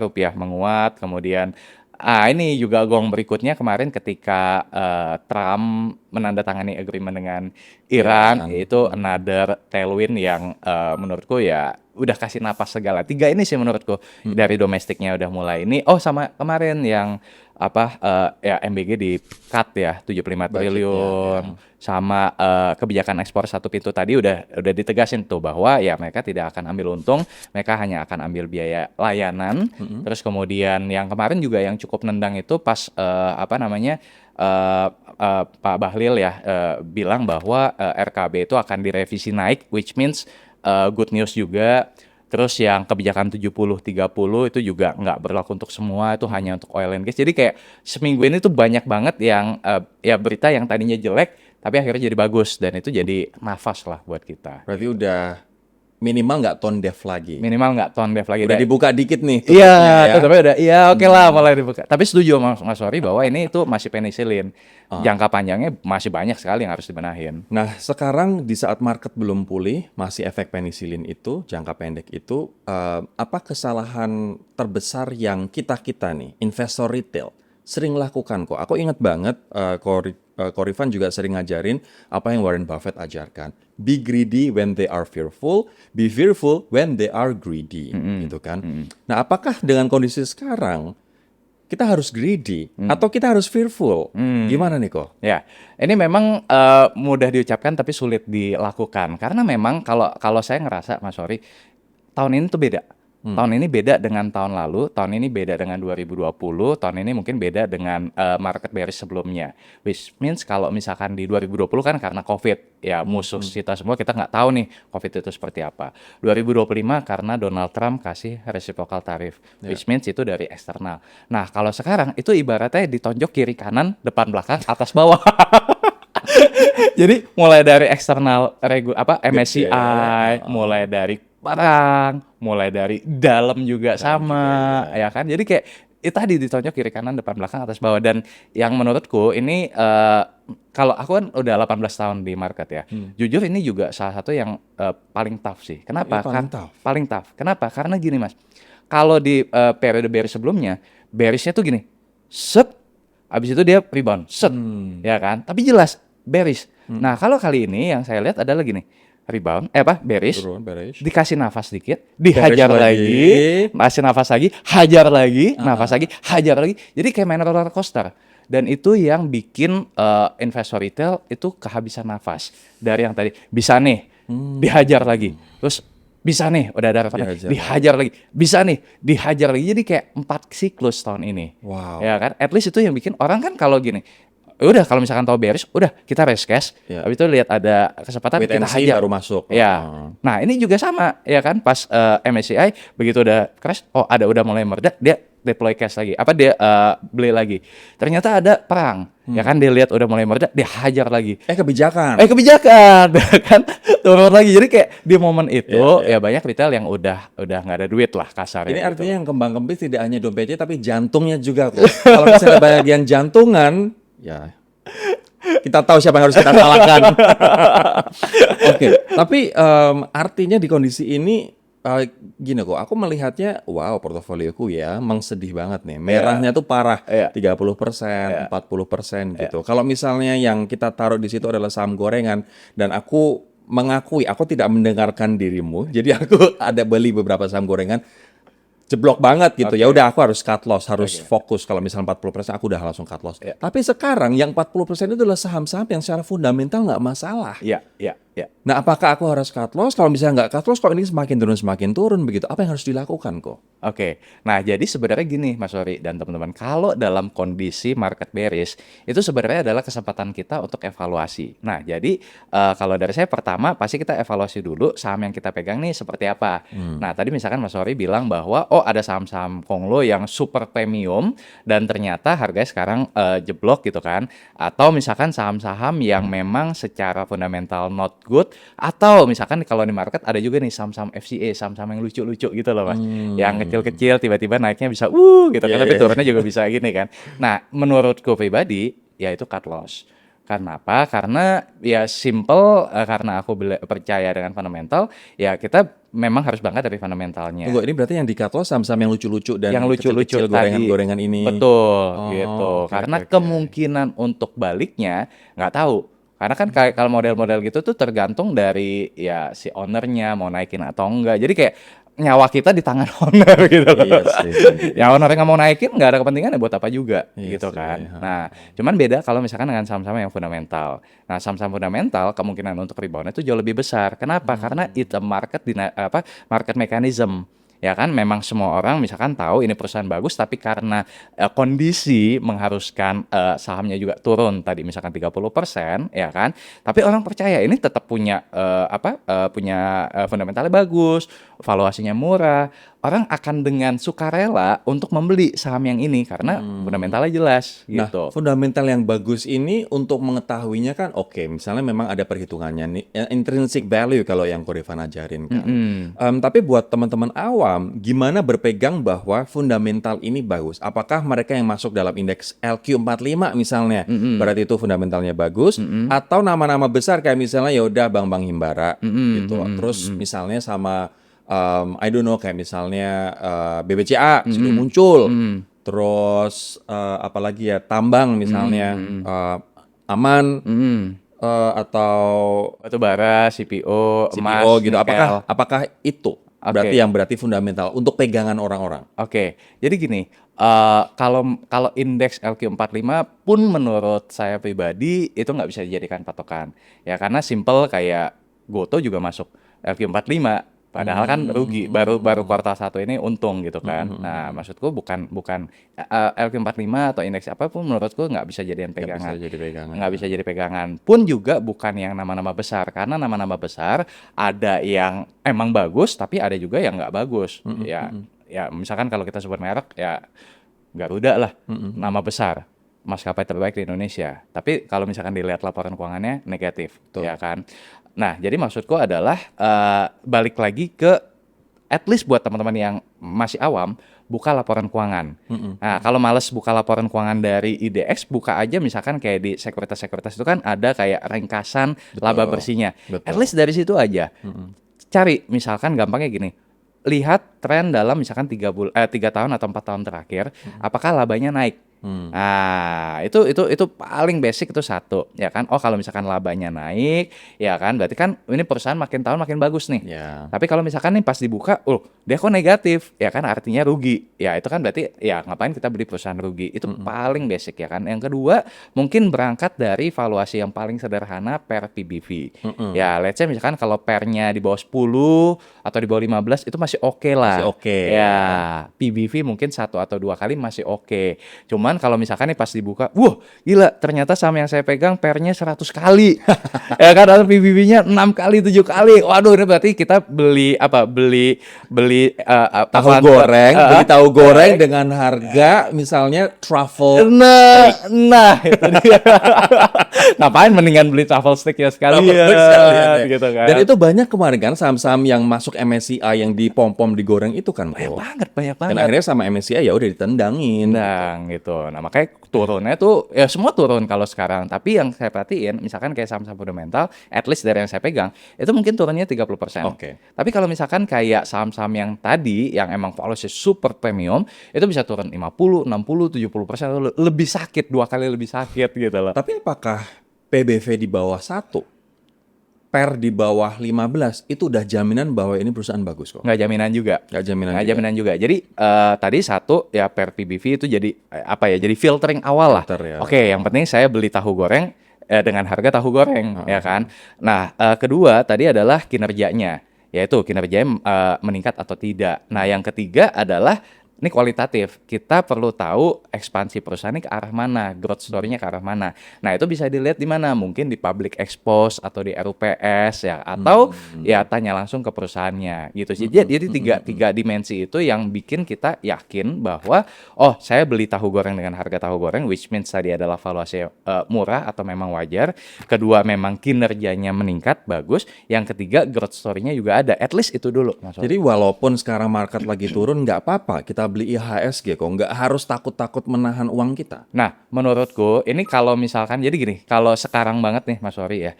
rupiah menguat, kemudian ini juga gong berikutnya kemarin ketika Trump menandatangani agreement dengan Iran, itu another tailwind yang menurutku ya udah kasih napas segala. 3 ini sih menurutku dari domestiknya udah mulai ini. Oh, sama kemarin yang ya MBG di cut ya 75 Budgetnya, triliun sama kebijakan ekspor satu pintu tadi udah ditegasin tuh bahwa ya mereka tidak akan ambil untung, mereka hanya akan ambil biaya layanan. Terus kemudian yang kemarin juga yang cukup nendang itu pas Pak Bahlil ya bilang bahwa RKB itu akan direvisi naik, which means good news juga. Terus yang kebijakan 70-30 itu juga nggak berlaku untuk semua, itu hanya untuk oil and gas. Jadi kayak seminggu ini tuh banyak banget yang ya berita yang tadinya jelek tapi akhirnya jadi bagus, dan itu jadi nafas lah buat kita. Berarti udah minimal nggak tone deaf lagi. Minimal nggak tone deaf lagi. Udah dibuka dikit nih. Iya, tutupnya ya. tapi udah, iya oke lah mulai dibuka. Tapi setuju Mas Sori bahwa ini itu masih penisilin. Jangka panjangnya masih banyak sekali yang harus dibenahin. Nah, sekarang di saat market belum pulih, masih efek penisilin itu, jangka pendek itu, apa kesalahan terbesar yang kita nih, investor retail, sering lakukan kok? Aku ingat banget, Korifan juga sering ngajarin apa yang Warren Buffett ajarkan. Be greedy when they are fearful, be fearful when they are greedy, gitu kan. Nah, apakah dengan kondisi sekarang, kita harus greedy atau kita harus fearful? Gimana nih kok? Ya, ini memang mudah diucapkan tapi sulit dilakukan. Karena memang kalau saya ngerasa Mas Sori, tahun ini tuh beda. Tahun ini beda dengan tahun lalu, tahun ini beda dengan 2020, tahun ini mungkin beda dengan market bearish sebelumnya. Which means kalau misalkan di 2020 kan karena COVID, ya musuh kita semua, kita nggak tahu nih COVID itu seperti apa. 2025 karena Donald Trump kasih reciprocal tariff, which means itu dari eksternal. Nah, kalau sekarang itu ibaratnya ditonjok kiri kanan, depan belakang, atas bawah. Jadi mulai dari eksternal MSCI, mulai dari barang, mulai dari dalam juga sama, ya kan? Jadi kayak itu tadi ditonjok kiri kanan depan belakang atas bawah. Dan yang menurutku ini kalau aku kan udah 18 tahun di market ya, jujur ini juga salah satu yang paling tough sih. Kenapa? Paling tough. Kenapa? Karena gini Mas, kalau di periode bearish sebelumnya, berishnya tuh gini, abis itu dia rebound, ya kan? Tapi jelas bearish. Nah kalau kali ini yang saya lihat adalah gini, rebound, bearish, dikasih nafas dikit, dihajar lagi, kasih nafas lagi, hajar lagi, nafas lagi, hajar lagi. Jadi kayak main roller coaster. Dan itu yang bikin investor retail itu kehabisan nafas. Dari yang tadi, bisa nih, dihajar lagi. Terus bisa nih, udah ada referensi, dihajar lagi. Bisa nih, dihajar lagi. Jadi kayak 4 siklus tahun ini. Wow. Ya kan? At least itu yang bikin orang kan kalau gini, udah kalau misalkan tahu bearish, udah kita raise cash, habis itu lihat ada kesempatan kita hajar baru masuk. Ya. Nah ini juga sama ya kan, pas MSCI begitu udah crash, udah mulai meredah, dia deploy cash lagi, dia beli lagi. Ternyata ada perang, ya kan, dia lihat udah mulai meredah, dia hajar lagi. Kebijakan kan turun lagi. Jadi kayak di momen itu ya banyak retail yang udah nggak ada duit lah kasarnya. Ini artinya yang kembang kempis tidak hanya dompetnya tapi jantungnya juga. Kalau misalnya bagian jantungan, ya kita tahu siapa yang harus kita salahkan. Oke, tapi artinya di kondisi ini gini kok, aku melihatnya, wow, portofolioku ya emang sedih banget nih. Merahnya tuh parah, 30%, 40% gitu. Kalau misalnya yang kita taruh di situ adalah saham gorengan, dan aku mengakui aku tidak mendengarkan dirimu, jadi aku ada beli beberapa saham gorengan, jeblok banget gitu. Ya udah aku harus cut loss, harus fokus. Kalau misalnya 40% aku udah langsung cut loss. Tapi sekarang yang 40% itu adalah saham-saham yang secara fundamental nggak masalah. Iya. Nah, apakah aku harus cut loss? Kalau misalnya nggak cut loss, kok ini semakin turun begitu? Apa yang harus dilakukan kok? Oke. Nah, jadi sebenarnya gini Mas Sori dan teman-teman, kalau dalam kondisi market bearish itu sebenarnya adalah kesempatan kita untuk evaluasi. Nah, jadi kalau dari saya pertama pasti kita evaluasi dulu saham yang kita pegang nih seperti apa. Nah, tadi misalkan Mas Sori bilang bahwa ada saham-saham Konglo yang super premium dan ternyata harganya sekarang jeblok gitu kan. Atau misalkan saham-saham yang memang secara fundamental not good, atau misalkan kalau di market ada juga nih saham-saham FCA, saham-saham yang lucu-lucu gitu loh Mas. Yang kecil-kecil tiba-tiba naiknya bisa gitu kan, tapi turunnya juga bisa gini kan. Nah, menurutku pribadi ya itu cut loss. Karena apa? Karena ya simple, karena aku percaya dengan fundamental, ya kita memang harus berangkat dari fundamentalnya. Tunggu, ini berarti yang di cut loss saham-saham yang lucu-lucu dan yang lucu-lucu kecil-kecil gorengan-gorengan ini. Betul, gitu. Karena kemungkinan untuk baliknya nggak tahu. Karena kan kalau model-model gitu tuh tergantung dari ya si ownernya mau naikin atau enggak. Jadi kayak nyawa kita di tangan owner gitu loh. Iya sih. Ya owner nggak mau naikin, nggak ada kepentingan ya buat apa juga Iya gitu sih, kan. ha. Nah, cuman beda kalau misalkan dengan saham-saham yang fundamental. Nah, saham-saham fundamental kemungkinan untuk rebound itu jauh lebih besar. Kenapa? Karena it's a market mechanism. Ya kan, memang semua orang misalkan tahu ini perusahaan bagus, tapi karena kondisi mengharuskan sahamnya juga turun tadi misalkan 30%, ya kan. Tapi orang percaya ini tetap punya fundamentalnya bagus, valuasinya murah. Orang akan dengan sukarela untuk membeli saham yang ini karena fundamentalnya jelas Nah, gitu. fundamental yang bagus ini untuk mengetahuinya kan oke, misalnya memang ada perhitungannya nih, intrinsic value kalau yang Ko Rifan ajarin kan. Tapi buat teman-teman awam, gimana berpegang bahwa fundamental ini bagus? Apakah mereka yang masuk dalam indeks LQ45 misalnya, berarti itu fundamentalnya bagus, atau nama-nama besar kayak misalnya ya udah Bank Himbara gitu. Terus misalnya sama I don't know kayak misalnya BBCA sudah muncul. Terus apalagi ya tambang misalnya aman atau Batu bara, CPO, emas, CPO gitu. nikel. Apakah itu berarti yang berarti fundamental untuk pegangan orang-orang? Oke, jadi gini, kalau indeks LQ45 pun menurut saya pribadi itu nggak bisa dijadikan patokan. Ya karena simple kayak Goto juga masuk LQ45. Padahal kan rugi, baru kuartal 1 ini untung gitu kan. Nah, maksudku bukan LQ45 atau indeks apapun menurutku nggak bisa jadian pegangan. Bisa jadi pegangan. Nggak bisa jadi pegangan. Pun juga bukan yang nama-nama besar. Karena nama-nama besar ada yang emang bagus, tapi ada juga yang nggak bagus. Ya misalkan kalau kita sebut merek, ya Garuda lah, nama besar. Maskapai terbaik di Indonesia. Tapi kalau misalkan dilihat laporan keuangannya negatif, ya kan. Nah, jadi maksudku adalah balik lagi ke at least buat teman-teman yang masih awam, buka laporan keuangan. Nah, kalau males buka laporan keuangan dari IDX, buka aja misalkan kayak di sekuritas-sekuritas itu kan ada kayak ringkasan laba bersihnya. At least dari situ aja. Cari misalkan gampangnya gini. Lihat tren dalam misalkan 3 tahun atau 4 tahun terakhir, apakah labanya naik? Nah, itu paling basic itu satu, ya kan? Oh, kalau misalkan labanya naik, ya kan? Berarti kan ini perusahaan makin tahun makin bagus nih. Ya. Tapi kalau misalkan nih pas dibuka, dia kok negatif, ya kan? Artinya rugi. Ya, itu kan berarti ya ngapain kita beli perusahaan rugi? Itu paling basic ya kan. Yang kedua, mungkin berangkat dari valuasi yang paling sederhana per PBV. Ya, let's say misalkan kalau pernya di bawah 10 atau di bawah 15 itu masih oke lah. Masih oke. Ya, PBV mungkin 1 atau 2 kali masih oke. Cuman kalau misalkan nih pas dibuka, wah gila ternyata saham yang saya pegang pernya 100 kali. Ya kan, atau PBB-nya 6 kali, 7 kali. Waduh, ini berarti kita beli beli Beli tahu goreng dengan harga misalnya truffle. Nah itu dia. Ngapain mendingan beli truffle steak ya sekalian, gitu kan. Dan itu banyak kemarin kan saham-saham yang masuk MSCI yang dipom-pom digoreng itu kan. banyak Dan banget. akhirnya sama MSCI ya udah ditendangin. Gitu. Nah, makanya turunnya tuh ya semua turun kalau sekarang. Tapi yang saya perhatiin, misalkan kayak saham-saham fundamental, at least dari yang saya pegang, itu mungkin turunnya 30%. Oke. Tapi kalau misalkan kayak saham-saham yang tadi, yang emang valuasi super premium, itu bisa turun 50, 60, 70%, lebih sakit, 2 kali lebih sakit gitu loh. Tapi apakah PBV di bawah 1, per di bawah 15 itu udah jaminan bahwa ini perusahaan bagus kok? Nggak jaminan juga. Nggak jaminan juga. Jadi tadi satu ya per PBV itu jadi jadi filtering awal lah. Filter ya. Oke, yang penting saya beli tahu goreng dengan harga tahu goreng, ya kan. Nah, kedua tadi adalah kinerjanya, yaitu kinerjanya meningkat atau tidak. Nah, yang ketiga adalah ini kualitatif. Kita perlu tahu ekspansi perusahaan ini ke arah mana, growth story-nya ke arah mana. Nah, itu bisa dilihat di mana? Mungkin di public expose atau di RUPS ya, atau ya tanya langsung ke perusahaannya gitu sih. Jadi tiga dimensi itu yang bikin kita yakin bahwa saya beli tahu goreng dengan harga tahu goreng, which means tadi adalah valuasi murah atau memang wajar. Kedua, memang kinerjanya meningkat, bagus. Yang ketiga, growth story-nya juga ada. At least itu dulu. Jadi walaupun sekarang market lagi turun, nggak apa-apa kita beli IHSG kok, nggak harus takut-takut menahan uang kita. Nah, menurutku ini kalau misalkan, jadi gini, kalau sekarang banget nih Mas Wori ya,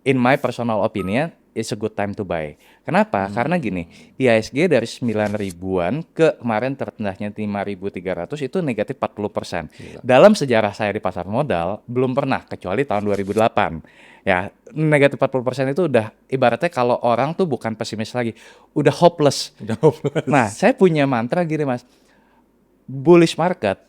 in my personal opinion, it's a good time to buy. Kenapa? Karena gini, IHSG dari 9 ribuan ke kemarin terendahnya 5.300 itu negatif 40%. Dalam sejarah saya di pasar modal, belum pernah kecuali tahun 2008. Ya, negatif 40% itu udah ibaratnya kalau orang tuh bukan pesimis lagi, udah hopeless. Udah hopeless. Nah, saya punya mantra gini Mas, bullish market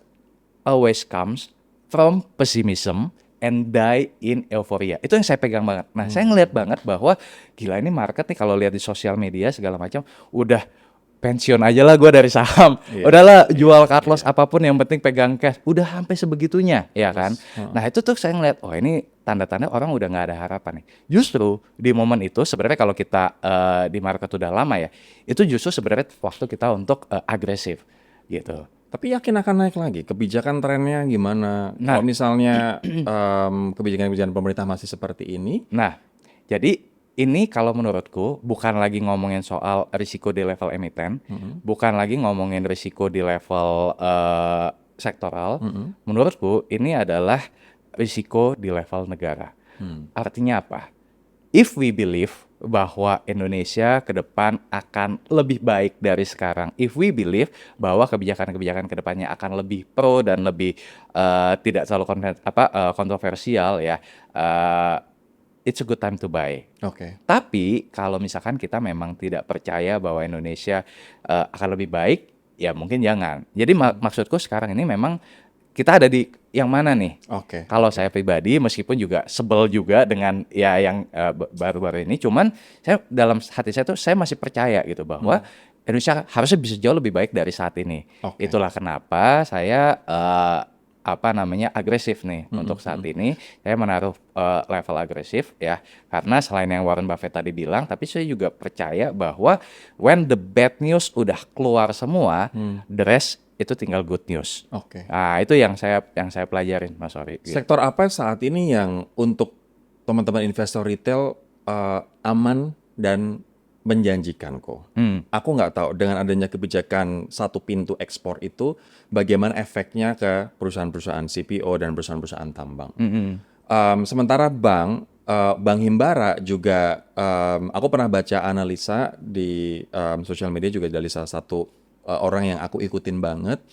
always comes from pessimism and die in euphoria. Itu yang saya pegang banget. Nah, saya ngelihat banget bahwa gila ini market nih kalau lihat di sosial media segala macam udah pensiun aja lah gue dari saham. Udahlah jual cut loss apapun yang penting pegang cash. Udah sampai sebegitunya, ya kan? Nah, itu tuh saya ngelihat, oh ini tanda-tanda orang udah nggak ada harapan nih. Justru di momen itu sebenarnya kalau kita di market udah lama ya, itu justru sebenarnya waktu kita untuk agresif gitu. Tapi yakin akan naik lagi? Kebijakan trennya gimana? Nah. Kalau misalnya kebijakan-kebijakan pemerintah masih seperti ini, Nah, jadi ini kalau menurutku bukan lagi ngomongin soal risiko di level emiten, bukan lagi ngomongin risiko di level sektoral. Menurutku ini adalah risiko di level negara. Artinya apa? If we believe bahwa Indonesia ke depan akan lebih baik dari sekarang, if we believe bahwa kebijakan-kebijakan ke depannya akan lebih pro dan lebih tidak terlalu kontroversial ya, it's a good time to buy. oke. Tapi kalau misalkan kita memang tidak percaya bahwa Indonesia akan lebih baik, ya mungkin jangan. Jadi maksudku sekarang ini memang kita ada di yang mana nih? Oke. Kalau saya pribadi meskipun juga sebel juga dengan ya yang baru-baru ini, cuman saya dalam hati saya tuh saya masih percaya gitu bahwa Indonesia harusnya bisa jauh lebih baik dari saat ini. Oke. Itulah kenapa saya agresif nih untuk saat ini. Saya menaruh level agresif ya, karena selain yang Warren Buffett tadi bilang, tapi saya juga percaya bahwa when the bad news udah keluar semua, the rest itu tinggal good news. Oke. Nah, itu yang saya pelajarin, Mas Ori. Gitu. Sektor apa saat ini yang untuk teman-teman investor retail aman dan menjanjikan kok? Aku nggak tahu dengan adanya kebijakan satu pintu ekspor itu bagaimana efeknya ke perusahaan-perusahaan CPO dan perusahaan-perusahaan tambang. Sementara Bank Himbara juga, aku pernah baca analisa di sosial media juga dari salah satu orang yang aku ikutin banget,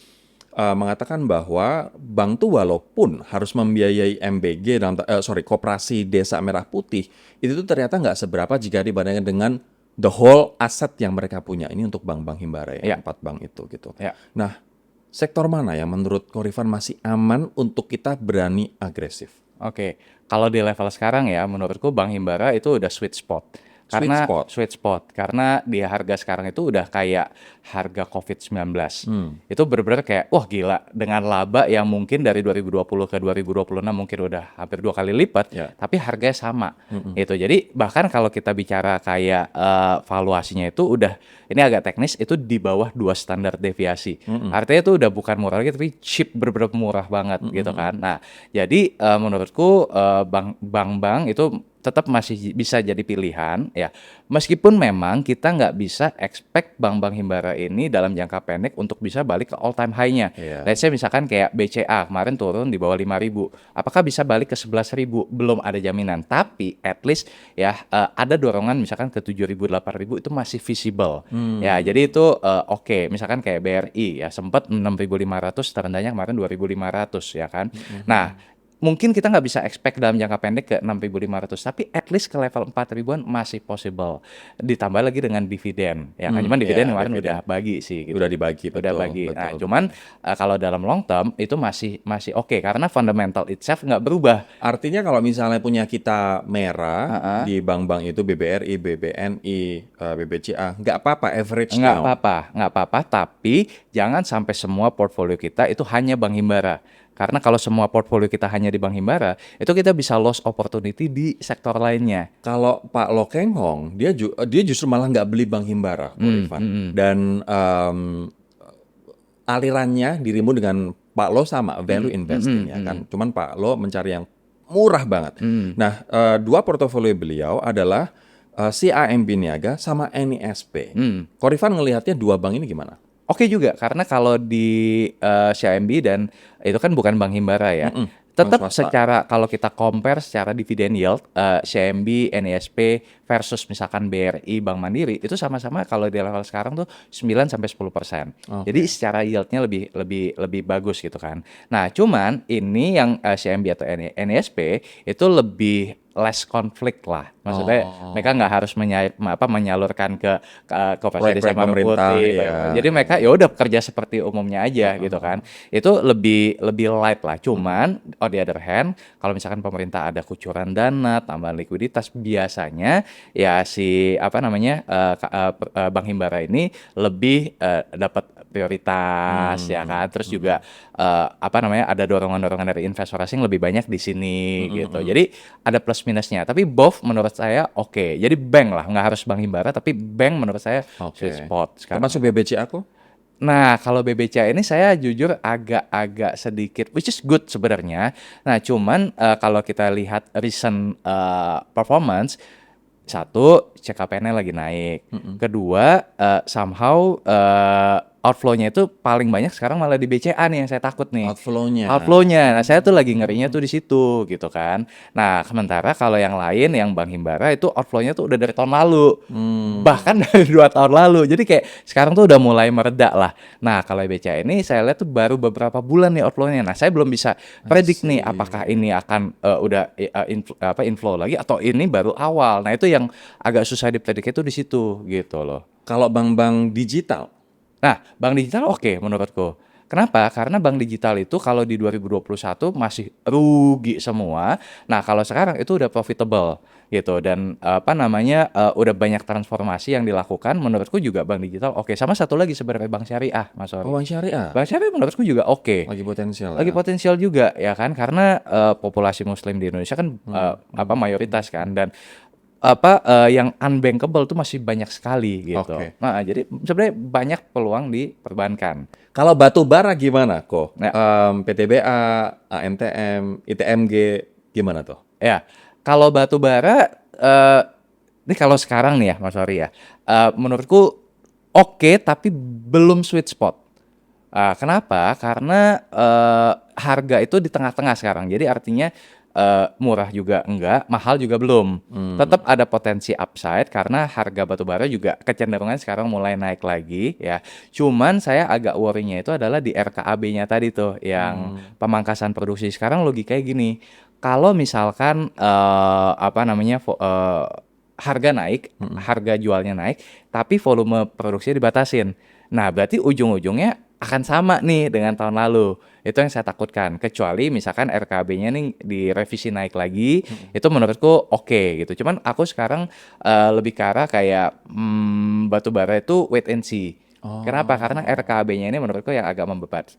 mengatakan bahwa bank tuh walaupun harus membiayai MBG Koperasi Desa Merah Putih, itu tuh ternyata nggak seberapa jika dibandingkan dengan the whole aset yang mereka punya. Ini untuk bank-bank Himbara ya, 4 bank itu gitu. Ya. Nah, sektor mana yang menurut Korifan masih aman untuk kita berani agresif? Oke, kalau di level sekarang ya, menurutku Bank Himbara itu udah sweet spot. Karena sweet spot karena di harga sekarang itu udah kayak harga COVID-19. Itu benar-benar kayak wah gila, dengan laba yang mungkin dari 2020 ke 2026 mungkin udah hampir 2 kali lipat, tapi harganya sama. Itu. Jadi bahkan kalau kita bicara kayak valuasinya itu udah, ini agak teknis, itu di bawah 2 standar deviasi. Artinya itu udah bukan murah lagi tapi cheap, bener-bener murah banget gitu kan. Nah, jadi menurutku bank-bank itu tetap masih bisa jadi pilihan ya, meskipun memang kita nggak bisa expect bank-bank Himbara ini dalam jangka pendek untuk bisa balik ke all time high-nya. Let's say misalkan kayak BCA kemarin turun di bawah 5.000, apakah bisa balik ke 11.000? Belum ada jaminan, tapi at least ya ada dorongan misalkan ke 7.000, 8.000 itu masih visible. Ya, jadi itu oke. Misalkan kayak BRI ya sempat 6.500, terendahnya kemarin 2.500 ya kan. Nah, mungkin kita nggak bisa expect dalam jangka pendek ke 6.500, tapi at least ke level 4.000-an masih possible. Ditambah lagi dengan dividen, ya kan? Cuman dividen kemarin udah bagi sih. Gitu. Udah dibagi, udah bagi. Betul. Nah, cuman kalau dalam long term itu masih oke, karena fundamental itself nggak berubah. Artinya kalau misalnya punya kita merah di bank-bank itu BBRI, BBNI, BBCA, nggak apa-apa average Nggak now. nggak apa-apa, tapi jangan sampai semua portfolio kita itu hanya Bank Himbara. Karena kalau semua portfolio kita hanya di Bank Himbara, itu kita bisa loss opportunity di sektor lainnya. Kalau Pak Lokeng Hong, dia justru malah nggak beli Bank Himbara, Korifan. Dan alirannya dirimu dengan Pak Lo sama, value investing ya kan. Cuman Pak Lo mencari yang murah banget. Nah, 2 portofolio beliau adalah CIMB Niaga sama NISP. Korifan ngelihatnya 2 bank ini gimana? Oke juga, karena kalau di CIMB dan itu kan bukan Bank Himbara ya, Tetap swasta. secara kalau kita compare secara dividend yield, CMB, NISP versus misalkan BRI, Bank Mandiri itu sama-sama kalau di level sekarang tuh 9 sampai 10%. Jadi secara yieldnya lebih bagus gitu kan. Nah, cuman ini yang CMB atau NISP itu lebih less konflik lah. Maksudnya mereka nggak harus menyalurkan ke koperasi Proyek-proyek sama pemerintah, putih. ya. Jadi mereka ya udah kerja seperti umumnya aja gitu kan. Itu lebih light lah. Cuman on the other hand, kalau misalkan pemerintah ada kucuran dana, tambahan likuiditas, biasanya ya si Bank Himbara ini lebih dapat prioritas ya kan. Terus juga ada dorongan-dorongan dari investor asing lebih banyak di sini gitu. Jadi ada plus minusnya. Tapi both menurut saya oke. Jadi bank lah, nggak harus Bank Himbara, tapi bank menurut saya sweet spot sekarang. Termasuk BBCA aku? Nah, kalau BBCA ini saya jujur agak sedikit, which is good sebenarnya. Nah, cuman kalau kita lihat recent performance, satu, CKPN-nya lagi naik. Kedua, somehow outflow-nya itu paling banyak sekarang malah di BCA nih yang saya takut nih. Outflow-nya. Nah, saya tuh lagi ngerinya tuh di situ gitu kan. Nah, sementara kalau yang lain yang Bank Himbara itu outflow-nya tuh udah dari tahun lalu. Bahkan dari 2 tahun lalu. Jadi kayak sekarang tuh udah mulai mereda lah. Nah, kalau BCA ini saya lihat tuh baru beberapa bulan nih outflow-nya. Nah, saya belum bisa predik nih apakah ini akan inflow lagi atau ini baru awal. Nah, itu yang agak susah dipredik itu di situ gitu loh. Kalau bank-bank digital? Nah, bank digital oke menurutku. Kenapa? Karena bank digital itu kalau di 2021 masih rugi semua. Nah, kalau sekarang itu udah profitable gitu dan udah banyak transformasi yang dilakukan. Menurutku juga bank digital oke. Sama satu lagi sebenarnya bank syariah, Mas Ori. Bank syariah? Bank syariah menurutku juga oke. Lagi potensial. Lagi potensial juga ya kan karena populasi muslim di Indonesia kan mayoritas kan dan yang unbankable tuh masih banyak sekali gitu. Nah, jadi sebenarnya banyak peluang di perbankan. Kalau batu bara gimana kok? Ya. PTBA, AMTM, ITMG gimana tuh? Ya, kalau batu bara ini kalau sekarang nih ya Mas Ori ya, menurutku oke tapi belum sweet spot. Kenapa? Karena harga itu di tengah-tengah sekarang. Jadi artinya murah juga enggak, mahal juga belum. Tetap ada potensi upside karena harga batubara juga kecenderungan sekarang mulai naik lagi ya. Cuman saya agak worry-nya itu adalah di RKAB-nya tadi tuh yang pemangkasan produksi. Sekarang logikanya gini, kalau misalkan harga naik, harga jualnya naik, tapi volume produksinya dibatasin. Nah, berarti ujung-ujungnya akan sama nih dengan tahun lalu. Itu yang saya takutkan. Kecuali misalkan RKB-nya nih direvisi naik lagi, itu menurutku oke gitu. Cuman aku sekarang lebih ke arah kayak batubara itu wait and see. Kenapa? Karena RKB-nya ini menurutku yang agak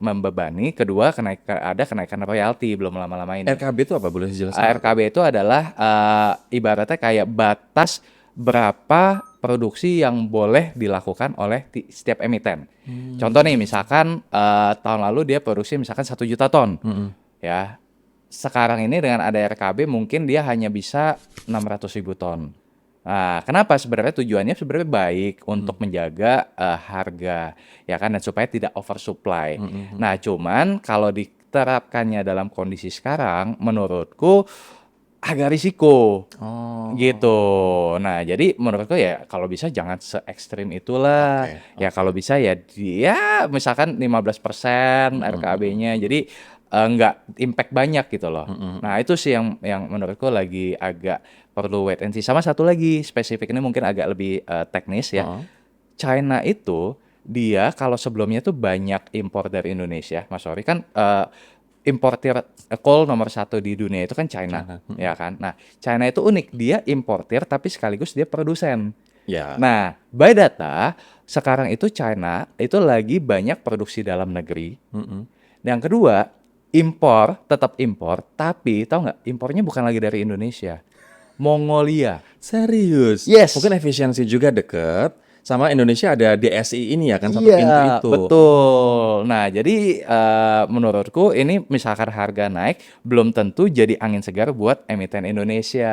membebani. Kedua, ada kenaikan royalti belum lama-lama ini. RKB itu apa? Boleh dijelaskan? RKB itu adalah ibaratnya kayak batas berapa produksi yang boleh dilakukan oleh setiap emiten. Contoh nih, misalkan tahun lalu dia produksi misalkan 1 juta ton. Ya, sekarang ini dengan ada RKB mungkin dia hanya bisa 600.000 ton. Nah, kenapa? Sebenarnya tujuannya sebenarnya baik untuk menjaga harga, ya kan, dan supaya tidak oversupply. Nah, cuman kalau diterapkannya dalam kondisi sekarang, menurutku agak risiko gitu. Nah, jadi menurutku ya kalau bisa jangan se-ekstrim itulah. Ya kalau bisa ya dia misalkan 15% RKB-nya. Jadi nggak impact banyak gitu loh. Nah, itu sih yang menurutku lagi agak perlu wait and see. Sama satu lagi spesifik ini mungkin agak lebih teknis ya. China itu dia kalau sebelumnya tuh banyak impor dari Indonesia. Mas Ori kan importir coal nomor 1 di dunia itu kan China. Ya kan. Nah, China itu unik, dia importir tapi sekaligus dia produsen. Ya. Nah, by data sekarang itu China itu lagi banyak produksi dalam negeri. Yang kedua, tetap impor, tapi tahu nggak impornya bukan lagi dari Indonesia, Mongolia. Serius? Yes. Mungkin efisiensi juga deket. Sama Indonesia ada DSI ini ya kan, satu pintu Iya, itu. betul. Nah, jadi menurutku ini misalkan harga naik, belum tentu jadi angin segar buat emiten Indonesia.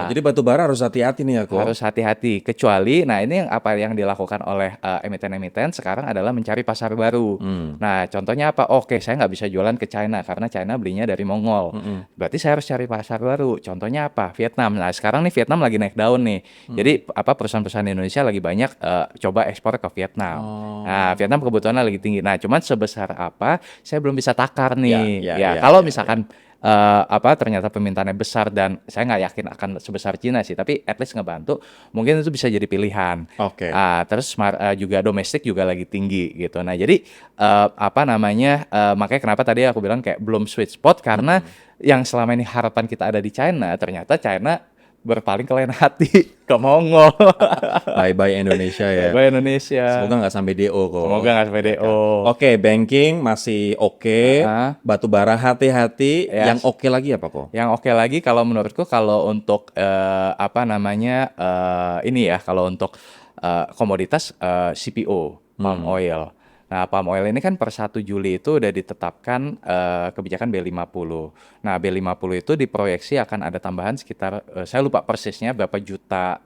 Jadi batu bara harus hati-hati nih ya kok. Harus hati-hati. Kecuali, nah ini yang apa yang dilakukan oleh emiten-emiten sekarang adalah mencari pasar baru. Nah, contohnya apa? Oke, saya nggak bisa jualan ke China karena China belinya dari Mongol. Berarti saya harus cari pasar baru. Contohnya apa? Vietnam. Nah, sekarang nih Vietnam lagi naik daun nih. Jadi apa perusahaan-perusahaan Indonesia lagi banyak coba ekspor ke Vietnam. Nah, Vietnam kebutuhannya lagi tinggi. Nah, cuman sebesar apa saya belum bisa takar nih. Kalau misalkan ternyata permintaannya besar dan saya nggak yakin akan sebesar Cina sih, tapi at least ngebantu, mungkin itu bisa jadi pilihan. Oke. Terus juga domestik juga lagi tinggi gitu. Nah, jadi makanya kenapa tadi aku bilang kayak belum sweet spot karena yang selama ini harapan kita ada di China, ternyata China berpaling ke lain hati ke Mongol. Bye-bye Indonesia ya. Gue Indonesia. Semoga nggak sampai DO kok. Semoga nggak sampai DO. Oke, banking masih oke. Batu bara hati-hati. Yes. Yang oke lagi apa kok? Yang oke lagi kalau menurutku kalau untuk ini ya, kalau untuk komoditas CPO, palm oil. Nah, palm oil ini kan per 1 Juli itu udah ditetapkan kebijakan B50. Nah, B50 itu diproyeksi akan ada tambahan sekitar, saya lupa persisnya berapa juta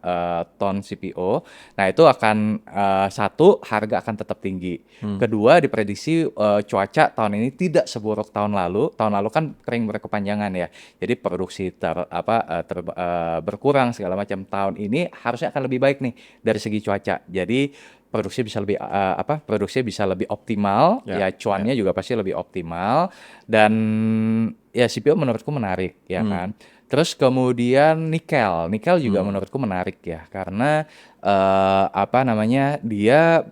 ton CPO. Nah, itu akan satu, harga akan tetap tinggi. Kedua, diprediksi cuaca tahun ini tidak seburuk tahun lalu. Tahun lalu kan kering berkepanjangan ya. Jadi produksi berkurang segala macam. Tahun ini harusnya akan lebih baik nih dari segi cuaca. Jadi produksi bisa lebih optimal, cuannya juga pasti lebih optimal, dan ya CPO menurutku menarik ya kan. Terus kemudian nikel juga menurutku menarik ya karena dia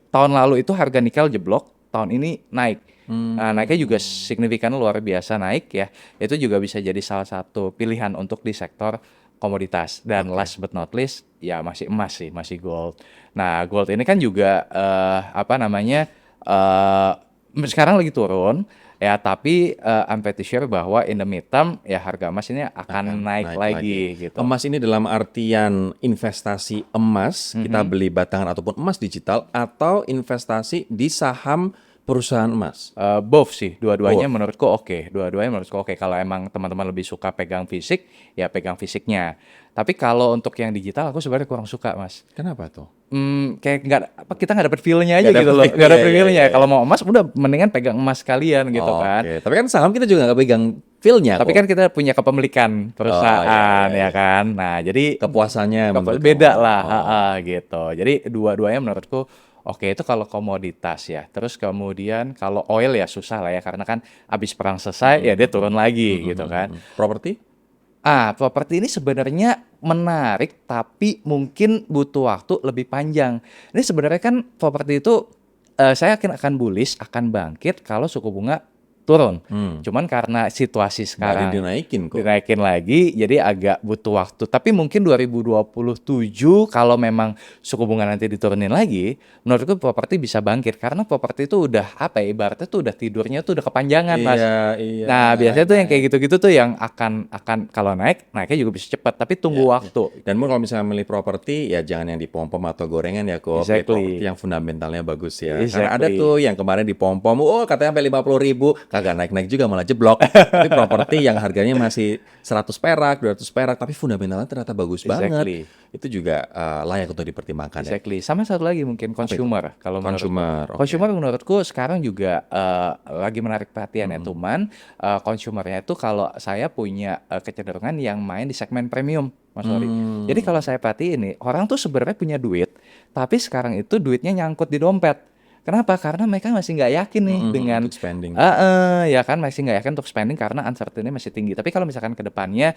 tahun lalu itu harga nikel jeblok, tahun ini naik. Nah, naiknya juga signifikan luar biasa naik ya. Itu juga bisa jadi salah satu pilihan untuk di sektor komoditas. Dan last but not least ya masih emas sih, masih gold. Nah, gold ini kan juga sekarang lagi turun ya, tapi I'm pretty sure bahwa in the midterm ya harga emas ini akan naik lagi gitu. Emas ini dalam artian investasi emas, kita beli batangan ataupun emas digital, atau investasi di saham perusahaan emas? Both sih, dua-duanya menurutku oke. Kalau emang teman-teman lebih suka pegang fisik, ya pegang fisiknya. Tapi kalau untuk yang digital, aku sebenarnya kurang suka, Mas. Kenapa tuh? Kayak kita nggak dapet feel-nya aja gitu loh. Nggak dapet feel-nya. Kalau mau emas, udah mendingan pegang emas kalian gitu kan. Tapi kan saham kita juga nggak pegang feel-nya. Tapi kan kita punya kepemilikan perusahaan, ya kan. Nah, jadi kepuasannya beda lah, gitu. Jadi dua-duanya menurutku oke, itu kalau komoditas ya. Terus kemudian kalau oil ya susah lah ya, karena kan abis perang selesai ya dia turun lagi gitu kan. Properti? Properti ini sebenarnya menarik, tapi mungkin butuh waktu lebih panjang. Ini sebenarnya kan properti itu saya yakin akan bullish, akan bangkit kalau suku bunga turun. Cuman karena situasi sekarang dinaikin lagi, jadi agak butuh waktu. Tapi mungkin 2027 kalau memang suku bunga nanti diturunin lagi, menurutku properti bisa bangkit karena properti itu udah ibaratnya tuh udah tidurnya tuh udah kepanjangan, Mas. Nah, biasanya tuh yang kayak gitu-gitu tuh yang akan kalau naiknya juga bisa cepat, tapi tunggu waktu. Dan kalau misalnya milih properti ya jangan yang dipom-pom atau gorengan ya kok. Properti yang fundamentalnya bagus ya. Karena ada tuh yang kemarin dipom-pom, katanya sampai 50.000, kagak naik-naik juga malah jeblok. Tapi properti yang harganya masih 100 perak, 200 perak, tapi fundamentalnya ternyata bagus banget. Itu juga layak untuk dipertimbangkan ya. Sama satu lagi mungkin consumer. Kalau consumer menurutku sekarang juga lagi menarik perhatian ya, teman. Consumernya itu kalau saya punya kecenderungan yang main di segmen premium, Mas Ori. Jadi kalau saya perhatiin nih, orang tuh sebenarnya punya duit, tapi sekarang itu duitnya nyangkut di dompet. Kenapa? Karena mereka masih nggak yakin nih dengan spending. Ya kan, masih nggak yakin untuk spending karena uncertainty masih tinggi. Tapi kalau misalkan ke depannya,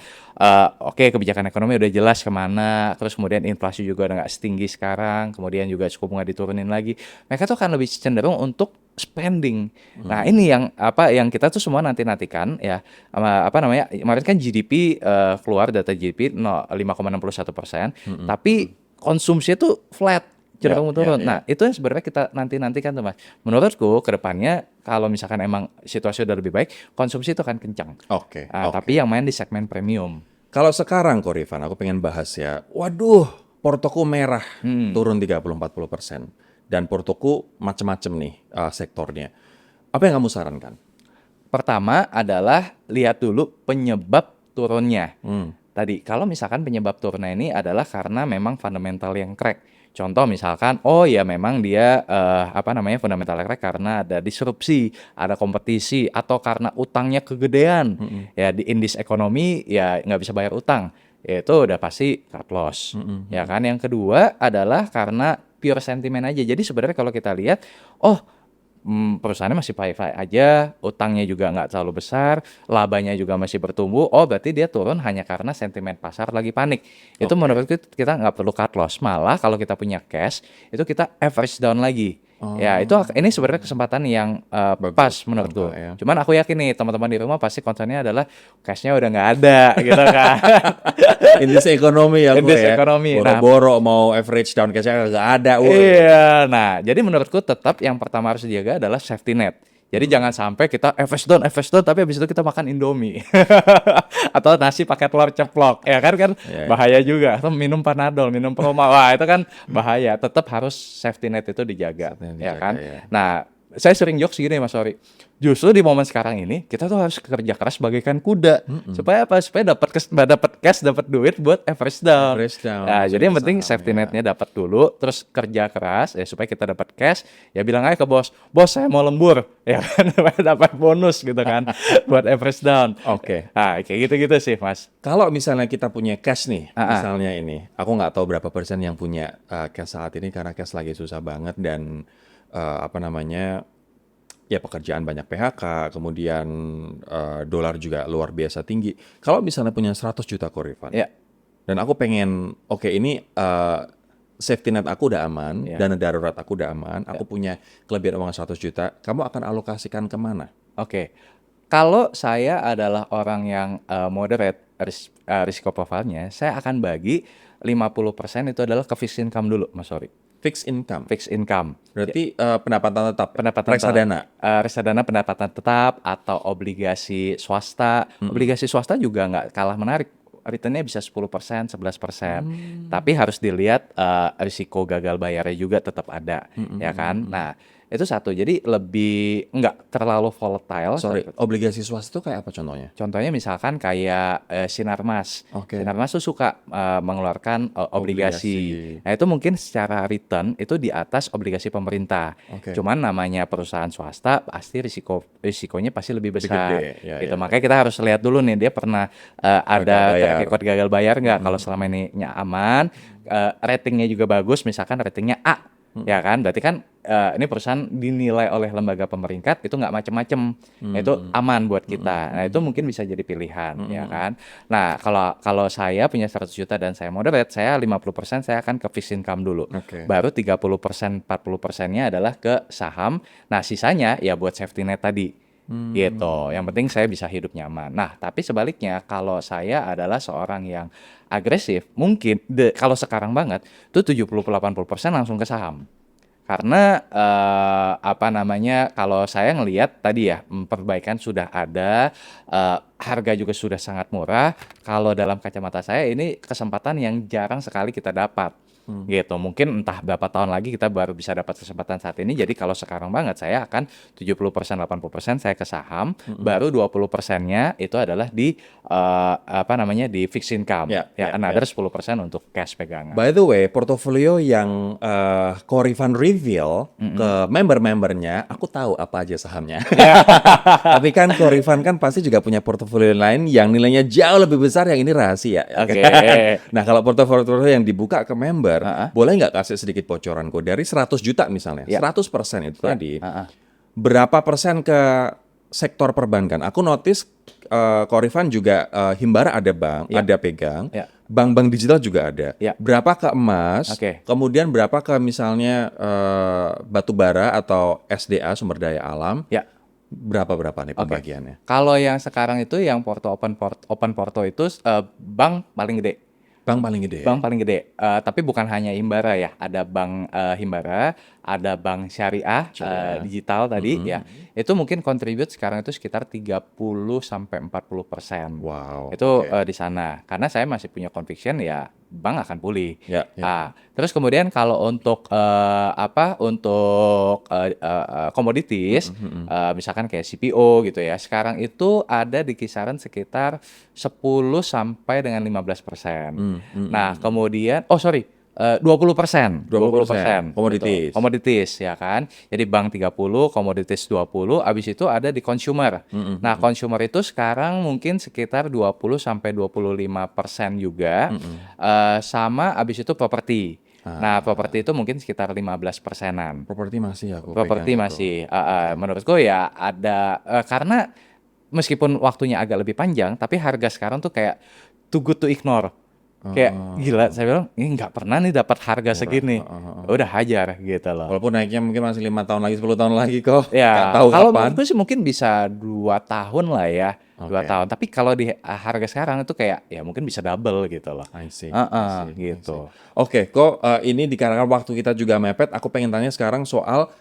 kebijakan ekonomi udah jelas kemana, terus kemudian inflasi juga udah nggak setinggi sekarang, kemudian juga suku bunga diturunin lagi, mereka tuh akan lebih cenderung untuk spending. Nah, ini yang kita tuh semua nantikan ya. Kemarin kan GDP keluar data GDP 5,61%, tapi konsumsinya tuh flat. Cenderung turun. Nah, itu yang sebenarnya kita nantikan tuh, Mas. Menurutku ke depannya kalau misalkan emang situasi udah lebih baik, konsumsi itu akan kencang. Oke. Tapi yang main di segmen premium. Kalau sekarang kok Rifan, aku pengen bahas ya. Waduh, portoku merah turun 30-40%. Dan portoku macam-macam nih sektornya. Apa yang kamu sarankan? Pertama adalah lihat dulu penyebab turunnya. Tadi, kalau misalkan penyebab turunnya ini adalah karena memang fundamental yang crack. Contoh misalkan, oh ya memang dia fundamental crack karena ada disrupsi, ada kompetisi, atau karena utangnya kegedean. Ya in this economy ya nggak bisa bayar utang. Ya itu udah pasti cut loss. Ya kan. Yang kedua adalah karena pure sentiment aja. Jadi sebenarnya kalau kita lihat, perusahaannya masih baik-baik aja, utangnya juga nggak terlalu besar, labanya juga masih bertumbuh. Oh, berarti dia turun hanya karena sentimen pasar lagi panik. Itu menurutku kita nggak perlu cut loss. Malah kalau kita punya cash, itu kita average down lagi. Ya, ini sebenarnya kesempatan yang pas menurutku. Ya. Cuman aku yakin nih teman-teman di rumah pasti concernnya adalah cashnya udah nggak ada, gitu kan. In this economy ya, In this economy. Boro-boro mau average down cash-nya nggak ada. Iya, nah jadi menurutku tetap yang pertama harus dijaga adalah safety net. Jadi jangan sampai kita average down, tapi habis itu kita makan Indomie. Atau nasi pakai telur ceplok. Ya kan bahaya juga. Atau minum Panadol, minum Proma. Wah, itu kan bahaya. Tetap harus safety net itu dijaga, ya kan? Ya. Nah, saya sering jokes gini Mas Ori. Justru di momen sekarang ini kita tuh harus kerja keras bagaikan kuda. Supaya apa? Supaya dapat cash, dapat duit buat average down. Nah, jadi yang penting safety netnya dapat dulu, terus kerja keras ya supaya kita dapat cash. Ya bilang aja ke bos, saya mau lembur, ya kan, dapat bonus gitu kan buat average down. Oke. Nah, kayak gitu-gitu sih Mas. Kalau misalnya kita punya cash nih, misalnya ini, aku nggak tahu berapa persen yang punya cash saat ini karena cash lagi susah banget dan ya pekerjaan banyak PHK, kemudian dolar juga luar biasa tinggi. Kalau misalnya punya 100 juta Rifan, Ya. dan aku pengen, ini safety net aku udah aman, dana darurat aku udah aman, aku punya kelebihan uang 100 juta, kamu akan alokasikan kemana? Oke. Kalau saya adalah orang yang moderate risiko profilnya, saya akan bagi 50% itu adalah ke fixed income dulu, Mas Sori. Fixed income. Fixed income. Berarti pendapatan tetap, Pendapatan reksadana. Reksadana pendapatan tetap atau obligasi swasta. Obligasi swasta juga nggak kalah menarik. Returnnya bisa 10%, 11%. Tapi harus dilihat risiko gagal bayarnya juga tetap ada, ya kan? Nah, itu satu. Jadi lebih nggak terlalu volatile. Sorry, obligasi swasta itu kayak apa contohnya? Contohnya misalkan kayak Sinarmas. Oke. Sinarmas tuh suka mengeluarkan obligasi. Nah, itu mungkin secara return itu di atas obligasi pemerintah. Oke. Cuman namanya perusahaan swasta pasti risikonya pasti lebih besar. gede, ya, gitu. ya. Makanya kita harus lihat dulu nih dia pernah ada bayar. record gagal bayar nggak. Kalau selama ini aman, ratingnya juga bagus, misalkan ratingnya A. Ya kan, berarti kan ini perusahaan dinilai oleh lembaga pemeringkat itu nggak macem-macem, itu aman buat kita. Nah itu mungkin bisa jadi pilihan, ya kan. Nah kalau saya punya 100 juta dan saya moderate, saya 50% saya akan ke fixed income dulu. Oke. Baru 30%, 40%-nya adalah ke saham. Nah sisanya ya buat safety net tadi. Gitu. Yang penting saya bisa hidup nyaman. Nah, tapi sebaliknya kalau saya adalah seorang yang agresif, mungkin kalau sekarang banget tuh 70-80% langsung ke saham. Karena kalau saya ngelihat tadi ya perbaikan sudah ada, harga juga sudah sangat murah. Kalau dalam kacamata saya ini kesempatan yang jarang sekali kita dapat. Gitu. Mungkin entah berapa tahun lagi kita baru bisa dapat kesempatan saat ini. Jadi kalau sekarang banget saya akan 70%, 80% saya ke saham, baru 20%-nya itu adalah di di fixed income. Another 10% untuk cash pegangan. By the way, portofolio yang Rifan reveal ke member-membernya, aku tahu apa aja sahamnya. Tapi kan Rifan kan pasti juga punya portofolio lain yang nilainya jauh lebih besar, yang ini rahasia. Oke. Nah, kalau portofolio yang dibuka ke member, boleh nggak kasih sedikit bocoranku dari 100 juta misalnya, 100% itu tadi, berapa persen ke sektor perbankan? Aku notice Rifan juga Himbara ada bank, ada pegang, bank-bank digital juga ada. Berapa ke emas? Kemudian berapa ke misalnya batu bara atau SDA, sumber daya alam? Berapa nih pembagiannya? Kalau yang sekarang itu yang open porto itu bank paling gede. Bank paling gede. Bank paling gede. Tapi bukan hanya Himbara ya. Ada bank Himbara, ada bank syariah, digital tadi ya, itu mungkin contribute sekarang itu sekitar 30-40%. Wow, Itu oke. di sana. Karena saya masih punya conviction ya bank akan pulih. Ya, ya. Terus kemudian kalau untuk commodities, misalkan kayak CPO gitu ya, sekarang itu ada di kisaran sekitar 10 sampai dengan 15%. Nah, kemudian 20%, 20% betul. komoditis. Komoditis ya kan. Jadi bank 30, komoditis 20, habis itu ada di consumer. Nah, consumer itu sekarang mungkin sekitar 20 sampai 25% juga. Sama habis itu properti. Nah, properti itu mungkin sekitar 15%-an. Properti masih aku pegang Properti itu. masih menurutku ya ada karena meskipun waktunya agak lebih panjang, tapi harga sekarang tuh kayak too good to ignore. Kayak gila, saya bilang ini nggak pernah nih dapat harga segini. Udah hajar gitu loh. Walaupun naiknya mungkin masih 5 tahun lagi, 10 tahun lagi kok. Nggak Ya, tahu kalau kapan. menurutku sih mungkin bisa 2 tahun lah ya, 2 tahun. Tapi kalau di harga sekarang itu kayak ya mungkin bisa double gitu loh. I see, Gitu. Oke, kok ini dikarenakan waktu kita juga mepet, aku pengen tanya sekarang soal,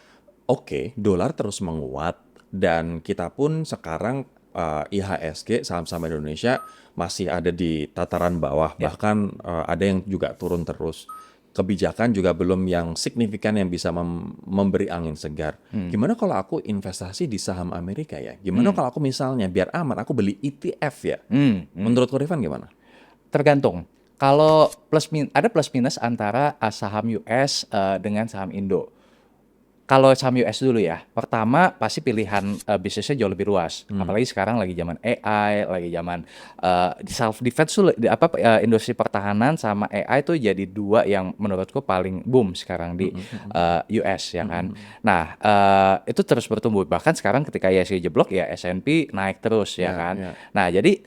oke, dolar terus menguat dan kita pun sekarang IHSG saham-saham Indonesia masih ada di tataran bawah, bahkan ada yang juga turun terus. Kebijakan juga belum yang signifikan yang bisa memberi angin segar. Gimana kalau aku investasi di saham Amerika ya? Gimana kalau aku misalnya biar aman aku beli ETF ya? Menurut Rifan gimana? Tergantung. Kalau ada plus minus antara saham US dengan saham Indo. Kalau saham US dulu ya, pertama pasti pilihan bisnisnya jauh lebih luas. Apalagi sekarang lagi zaman AI, lagi zaman self defense tuh, industri pertahanan sama AI tuh jadi dua yang menurutku paling boom sekarang di US ya kan. Nah, itu terus bertumbuh. Bahkan sekarang ketika IHSG jeblok ya S&P naik terus ya kan. Nah, jadi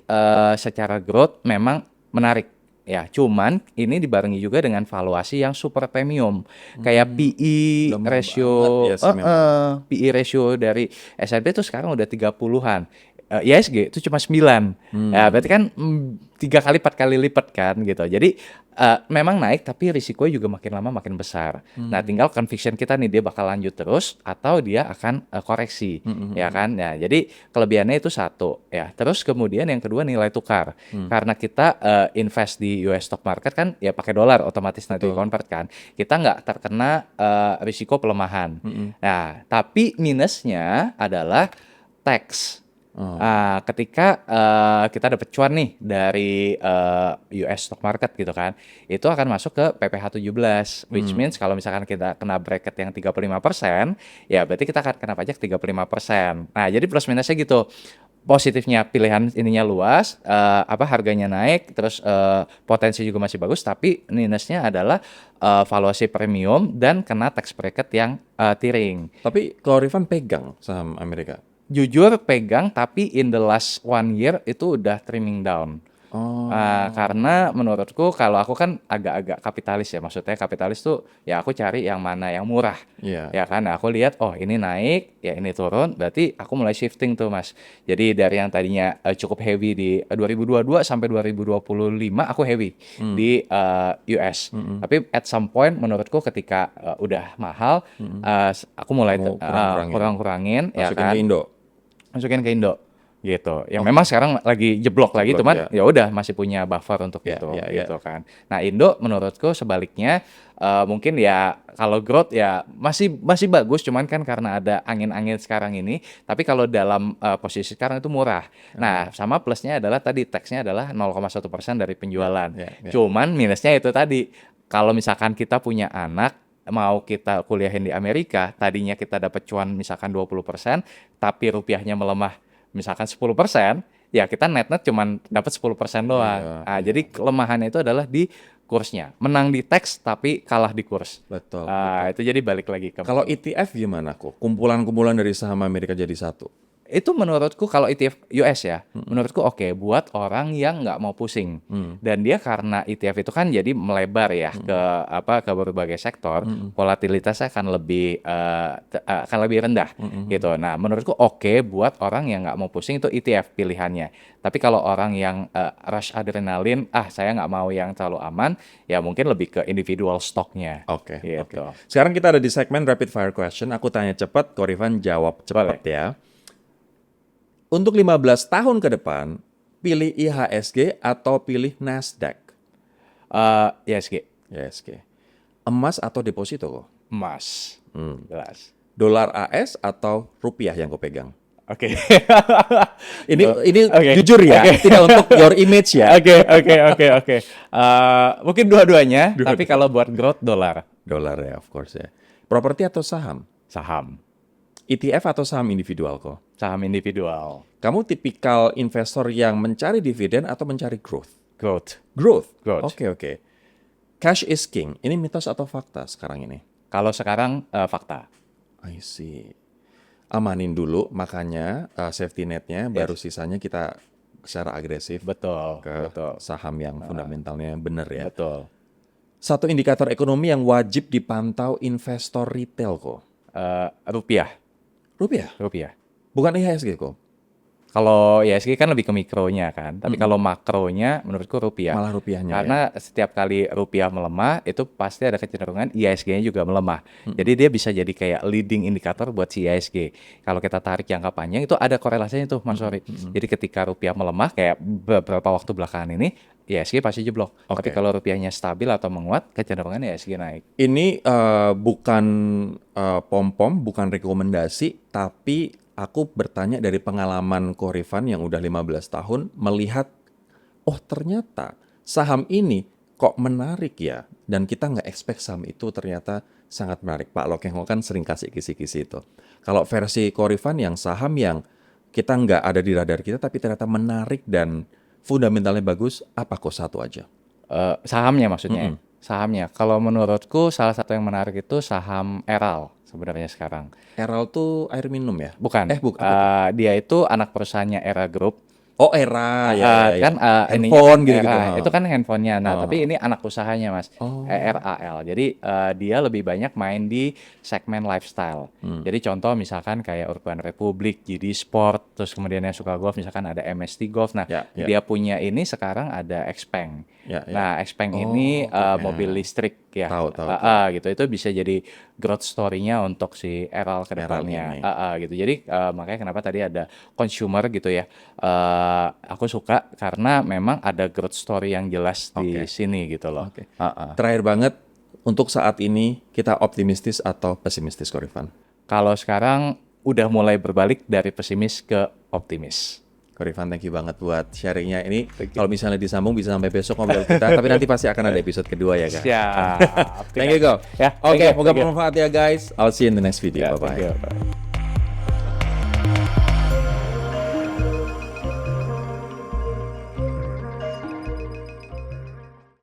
secara growth memang menarik. Ya, cuman ini dibarengi juga dengan valuasi yang super premium. Kayak PE Lama ratio, banget ya sih memang. PE ratio dari S&P itu sekarang udah 30-an. IHSG itu cuma 9. Ya, berarti kan 3 kali 4 kali lipat kan gitu. Jadi memang naik tapi risikonya juga makin lama makin besar. Nah, tinggal conviction kita nih dia bakal lanjut terus atau dia akan koreksi, ya kan? Ya, jadi kelebihannya itu satu ya. Terus kemudian yang kedua nilai tukar. Karena kita invest di US stock market kan ya pakai dolar otomatis nanti convert kan. Kita nggak terkena risiko pelemahan. Nah, tapi minusnya adalah tax. Ketika kita dapat cuan nih dari US stock market gitu kan, itu akan masuk ke PPh 17, which means kalau misalkan kita kena bracket yang 35%, ya berarti kita akan kena pajak 35%. Nah, jadi plus minusnya gitu. Positifnya pilihan ininya luas, harganya naik, terus potensi juga masih bagus, tapi minusnya adalah valuasi premium dan kena tax bracket yang tiring. Tapi kalau Rifan pegang saham Amerika? Jujur pegang, tapi in the last 1 year itu udah trimming down. Karena menurutku kalau aku kan agak-agak kapitalis ya, maksudnya kapitalis tuh ya aku cari yang mana yang murah. Ya kan, aku lihat oh ini naik, ya ini turun, berarti aku mulai shifting tuh Mas. Jadi dari yang tadinya cukup heavy di 2022 sampai 2025 aku heavy di US. Tapi at some point menurutku ketika udah mahal, aku mulai Mau kurang-kurangin ya masukin kan. ke Indo. Masukin ke Indo gitu. Yang memang sekarang lagi jeblok lagi, cuman ya udah masih punya buffer untuk itu gitu kan. Nah, Indo menurutku sebaliknya mungkin ya kalau growth ya masih bagus, cuman kan karena ada angin-angin sekarang ini, tapi kalau dalam posisi sekarang itu murah. Nah, sama plusnya adalah tadi tax-nya adalah 0,1% dari penjualan. Cuman minusnya itu tadi, kalau misalkan kita punya anak mau kita kuliahin di Amerika, tadinya kita dapat cuan misalkan 20%, tapi rupiahnya melemah misalkan 10%, ya kita net-net cuman dapat 10% doang. Jadi kelemahannya itu adalah di kursnya. Menang di tax tapi kalah di kurs. Betul. Itu jadi balik lagi ke Kalau ETF gimana kok? Kumpulan-kumpulan dari saham Amerika jadi satu. Itu menurutku kalau ETF US ya, menurutku oke buat orang yang nggak mau pusing. Dan dia karena ETF itu kan jadi melebar ya ke berbagai sektor, volatilitasnya akan lebih rendah gitu. Nah, menurutku oke buat orang yang nggak mau pusing itu ETF pilihannya. Tapi kalau orang yang rush adrenalin, saya nggak mau yang terlalu aman, ya mungkin lebih ke individual stoknya. Oke. Gitu. Sekarang kita ada di segmen rapid fire question. Aku tanya cepat, Ko Rifan jawab cepat ya. Untuk 15 tahun ke depan, pilih IHSG atau pilih Nasdaq? ISG, IHSG. Emas atau deposito kok? emas, jelas. Dolar AS atau rupiah yang kau pegang? Oke. Ini Oke. jujur ya, tidak untuk your image ya. Oke. Mungkin dua-duanya, tapi kalau buat growth dolar, Dolar ya, of course ya. Properti atau saham? saham, ETF atau saham individual kok? saham individual, Kamu tipikal investor yang mencari dividen atau mencari growth? growth. Growth. Growth. Oke. Cash is king. Ini mitos atau fakta sekarang ini? Kalau sekarang fakta. I see. Amanin dulu, makanya safety netnya, baru sisanya kita secara agresif Betul, ke betul, saham yang fundamentalnya benar ya. betul. Satu indikator ekonomi yang wajib dipantau investor retail kok. Rupiah, Rupiah. Bukan IHSG kok. Kalau ISG kan lebih ke mikronya kan, tapi kalau makronya menurutku rupiah. Malah rupiahnya Karena setiap kali rupiah melemah, itu pasti ada kecenderungan ISG-nya juga melemah. Jadi dia bisa jadi kayak leading indikator buat si ISG. Kalau kita tarik jangka panjang, itu ada korelasinya tuh, Mas Sori. Jadi ketika rupiah melemah, kayak beberapa waktu belakangan ini, ISG pasti jeblok. Tapi kalau rupiahnya stabil atau menguat, kecenderungan ISG naik. Ini bukan pom-pom, bukan rekomendasi, tapi aku bertanya dari pengalaman Ko Rifan yang udah 15 tahun, melihat, oh ternyata saham ini kok menarik ya, dan kita nggak expect saham itu ternyata sangat menarik. Pak Lokengho kan sering kasih kisi-kisi itu. Kalau versi Ko Rifan yang saham yang kita nggak ada di radar kita, tapi ternyata menarik dan fundamentalnya bagus, apa kok satu aja? Sahamnya maksudnya. Sahamnya. Kalau menurutku salah satu yang menarik itu saham Eral sebenarnya sekarang. Eral tuh air minum ya? Bukan. Bukan. Dia itu anak perusahaannya Era Group. Oh, Era ya. Kan handphone gitu-gitu. Era, itu kan handphonenya. Nah, tapi ini anak usahanya, Mas. ERAL. Jadi dia lebih banyak main di segmen lifestyle. Jadi contoh misalkan kayak Urban Republic, JD Sport, terus kemudian yang suka golf misalkan ada MST Golf. Nah, dia punya ini sekarang ada Xpeng. Nah, Xpeng ini mobil listrik ya. Tahu. Gitu. Itu bisa jadi growth story-nya untuk si Eral ke depannya. Gitu. Jadi makanya kenapa tadi ada consumer gitu ya. Aku suka karena memang ada growth story yang jelas di sini gitu loh. Terakhir banget, untuk saat ini kita optimistis atau pesimistis, Ko Rifan? Kalau sekarang udah mulai berbalik dari pesimis ke optimis. Ko Rifan, thank you banget buat sharingnya ini. Kalau misalnya disambung bisa sampai besok ngobrol kita, tapi nanti pasti akan ada episode kedua ya, Kak. Siap. Thank you, Ko. Ya, Oke, semoga bermanfaat ya guys. I'll see you in the next video. Bye-bye. Thank you.